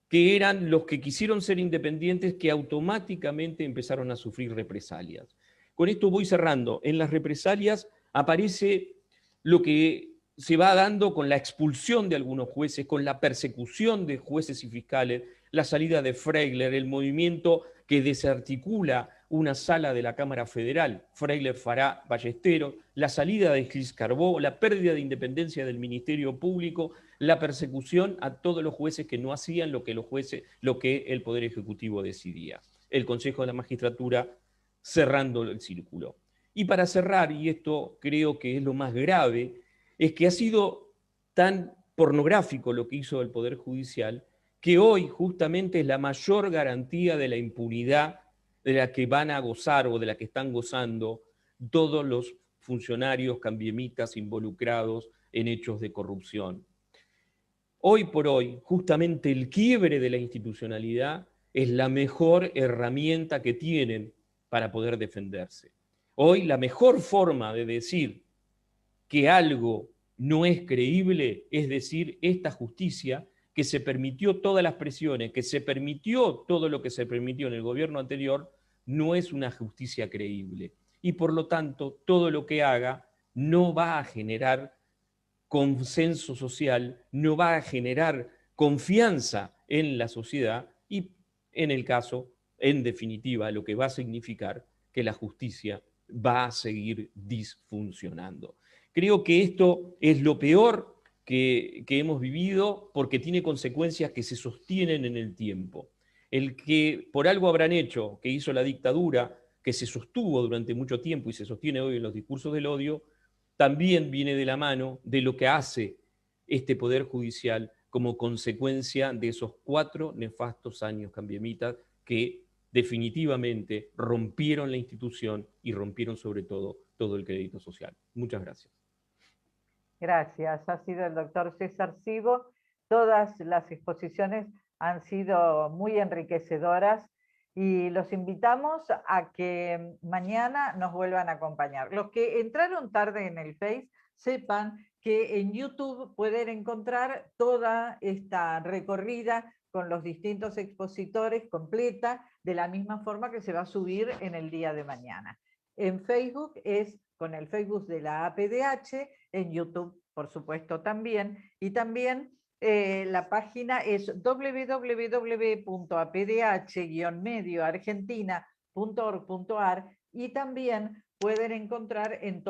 I: que eran los que quisieron ser independientes, que automáticamente empezaron a sufrir represalias. Con esto voy cerrando. En las represalias aparece lo que se va dando con la expulsión de algunos jueces, con la persecución de jueces y fiscales, la salida de Freigler, el movimiento que desarticula una sala de la Cámara Federal, Freigler, Fará, Ballesteros, la salida de Gilles Carbó, la pérdida de independencia del Ministerio Público, la persecución a todos los jueces que no hacían lo que el Poder Ejecutivo decidía. El Consejo de la Magistratura cerrando el círculo. Y para cerrar, y esto creo que es lo más grave, es que ha sido tan pornográfico lo que hizo el Poder Judicial, que hoy justamente es la mayor garantía de la impunidad de la que van a gozar o de la que están gozando todos los funcionarios cambiemitas involucrados en hechos de corrupción. Hoy por hoy, justamente el quiebre de la institucionalidad es la mejor herramienta que tienen para poder defenderse. Hoy la mejor forma de decir que algo no es creíble es decir, esta justicia que se permitió todas las presiones, que se permitió todo lo que se permitió en el gobierno anterior, no es una justicia creíble. Y por lo tanto, todo lo que haga no va a generar consenso social, no va a generar confianza en la sociedad y, en el caso, en definitiva, lo que va a significar que la justicia va a seguir disfuncionando. Creo que esto es lo peor que hemos vivido porque tiene consecuencias que se sostienen en el tiempo. El que por algo habrán hecho, que hizo la dictadura, que se sostuvo durante mucho tiempo y se sostiene hoy en los discursos del odio, también viene de la mano de lo que hace este Poder Judicial como consecuencia de esos 4 nefastos años cambiemitas que definitivamente rompieron la institución y rompieron sobre todo el crédito social. Muchas gracias.
D: Gracias. Ha sido el doctor César Cybo. Todas las exposiciones han sido muy enriquecedoras y los invitamos a que mañana nos vuelvan a acompañar. Los que entraron tarde en el Face, sepan que en YouTube pueden encontrar toda esta recorrida con los distintos expositores completa, de la misma forma que se va a subir en el día de mañana. En Facebook es con el Facebook de la APDH, en YouTube, por supuesto, también, y también la página es www.apdh-medioargentina.org.ar y también pueden encontrar en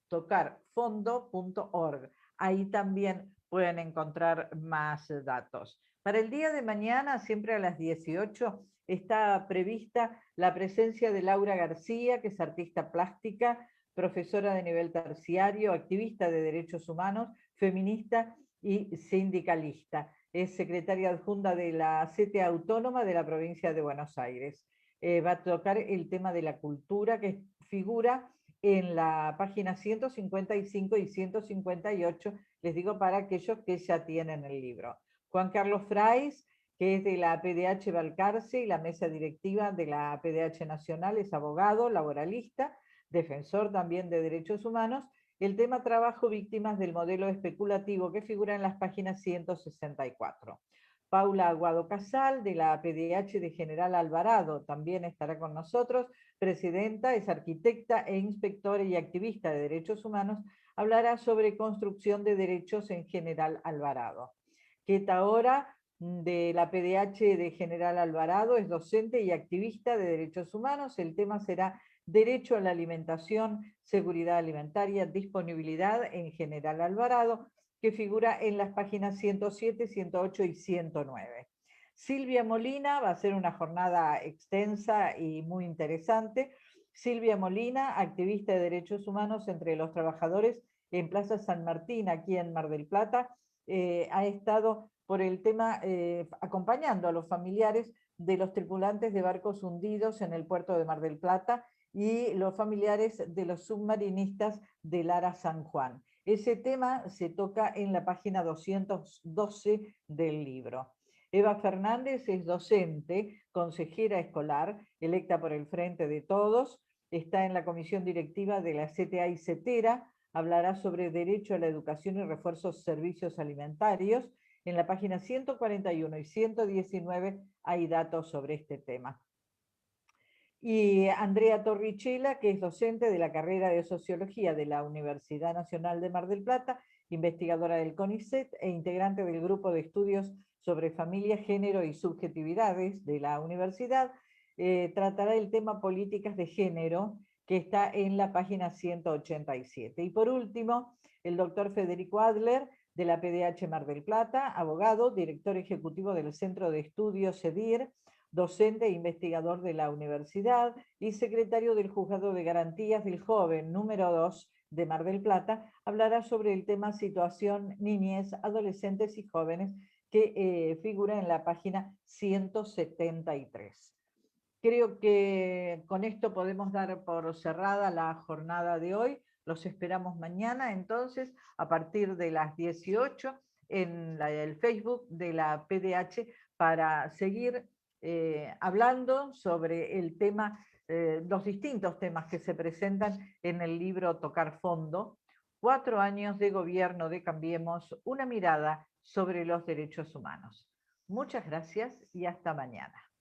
D: tocarfondo.org. Ahí también pueden encontrar más datos. Para el día de mañana, siempre a las 18, está prevista la presencia de Laura García, que es artista plástica, profesora de nivel terciario, activista de derechos humanos, feminista y sindicalista. Es secretaria adjunta de la CTA Autónoma de la provincia de Buenos Aires. Va a tocar el tema de la cultura que figura en la página 155 y 158, les digo para aquellos que ya tienen el libro. Juan Carlos Frais, que es de la APDH Balcarce y la mesa directiva de la APDH Nacional, es abogado, laboralista, defensor también de derechos humanos. El tema trabajo víctimas del modelo especulativo que figura en las páginas 164. Paula Aguado Casal, de la APDH de General Alvarado, también estará con nosotros, presidenta, es arquitecta e inspectora y activista de derechos humanos, hablará sobre construcción de derechos en General Alvarado. Queta Hora, de la PDH de General Alvarado, es docente y activista de derechos humanos. El tema será derecho a la alimentación, seguridad alimentaria, disponibilidad en General Alvarado, que figura en las páginas 107, 108 y 109. Silvia Molina, va a ser una jornada extensa y muy interesante. Silvia Molina, activista de derechos humanos entre los trabajadores en Plaza San Martín, aquí en Mar del Plata, ha estado por el tema acompañando a los familiares de los tripulantes de barcos hundidos en el puerto de Mar del Plata y los familiares de los submarinistas de Lara San Juan. Ese tema se toca en la página 212 del libro. Eva Fernández es docente, consejera escolar, electa por el Frente de Todos, está en la comisión directiva de la CTA y CETERA, hablará sobre derecho a la educación y refuerzos servicios alimentarios. En la página 141 y 119 hay datos sobre este tema. Y Andrea Torrichella, que es docente de la carrera de Sociología de la Universidad Nacional de Mar del Plata, investigadora del CONICET e integrante del Grupo de Estudios sobre Familia, Género y Subjetividades de la universidad, tratará el tema políticas de género, que está en la página 187. Y por último, el doctor Federico Adler, de la PDH Mar del Plata, abogado, director ejecutivo del Centro de Estudios CEDIR, docente e investigador de la universidad y secretario del Juzgado de Garantías del Joven número 2 de Mar del Plata, hablará sobre el tema situación niñez, adolescentes y jóvenes que figura en la página 173. Creo que con esto podemos dar por cerrada la jornada de hoy. Los esperamos mañana, entonces, a partir de las 18 en el Facebook de la PDH para seguir hablando sobre el tema, los distintos temas que se presentan en el libro Tocar Fondo, 4 años de gobierno de Cambiemos, una mirada sobre los derechos humanos. Muchas gracias y hasta mañana.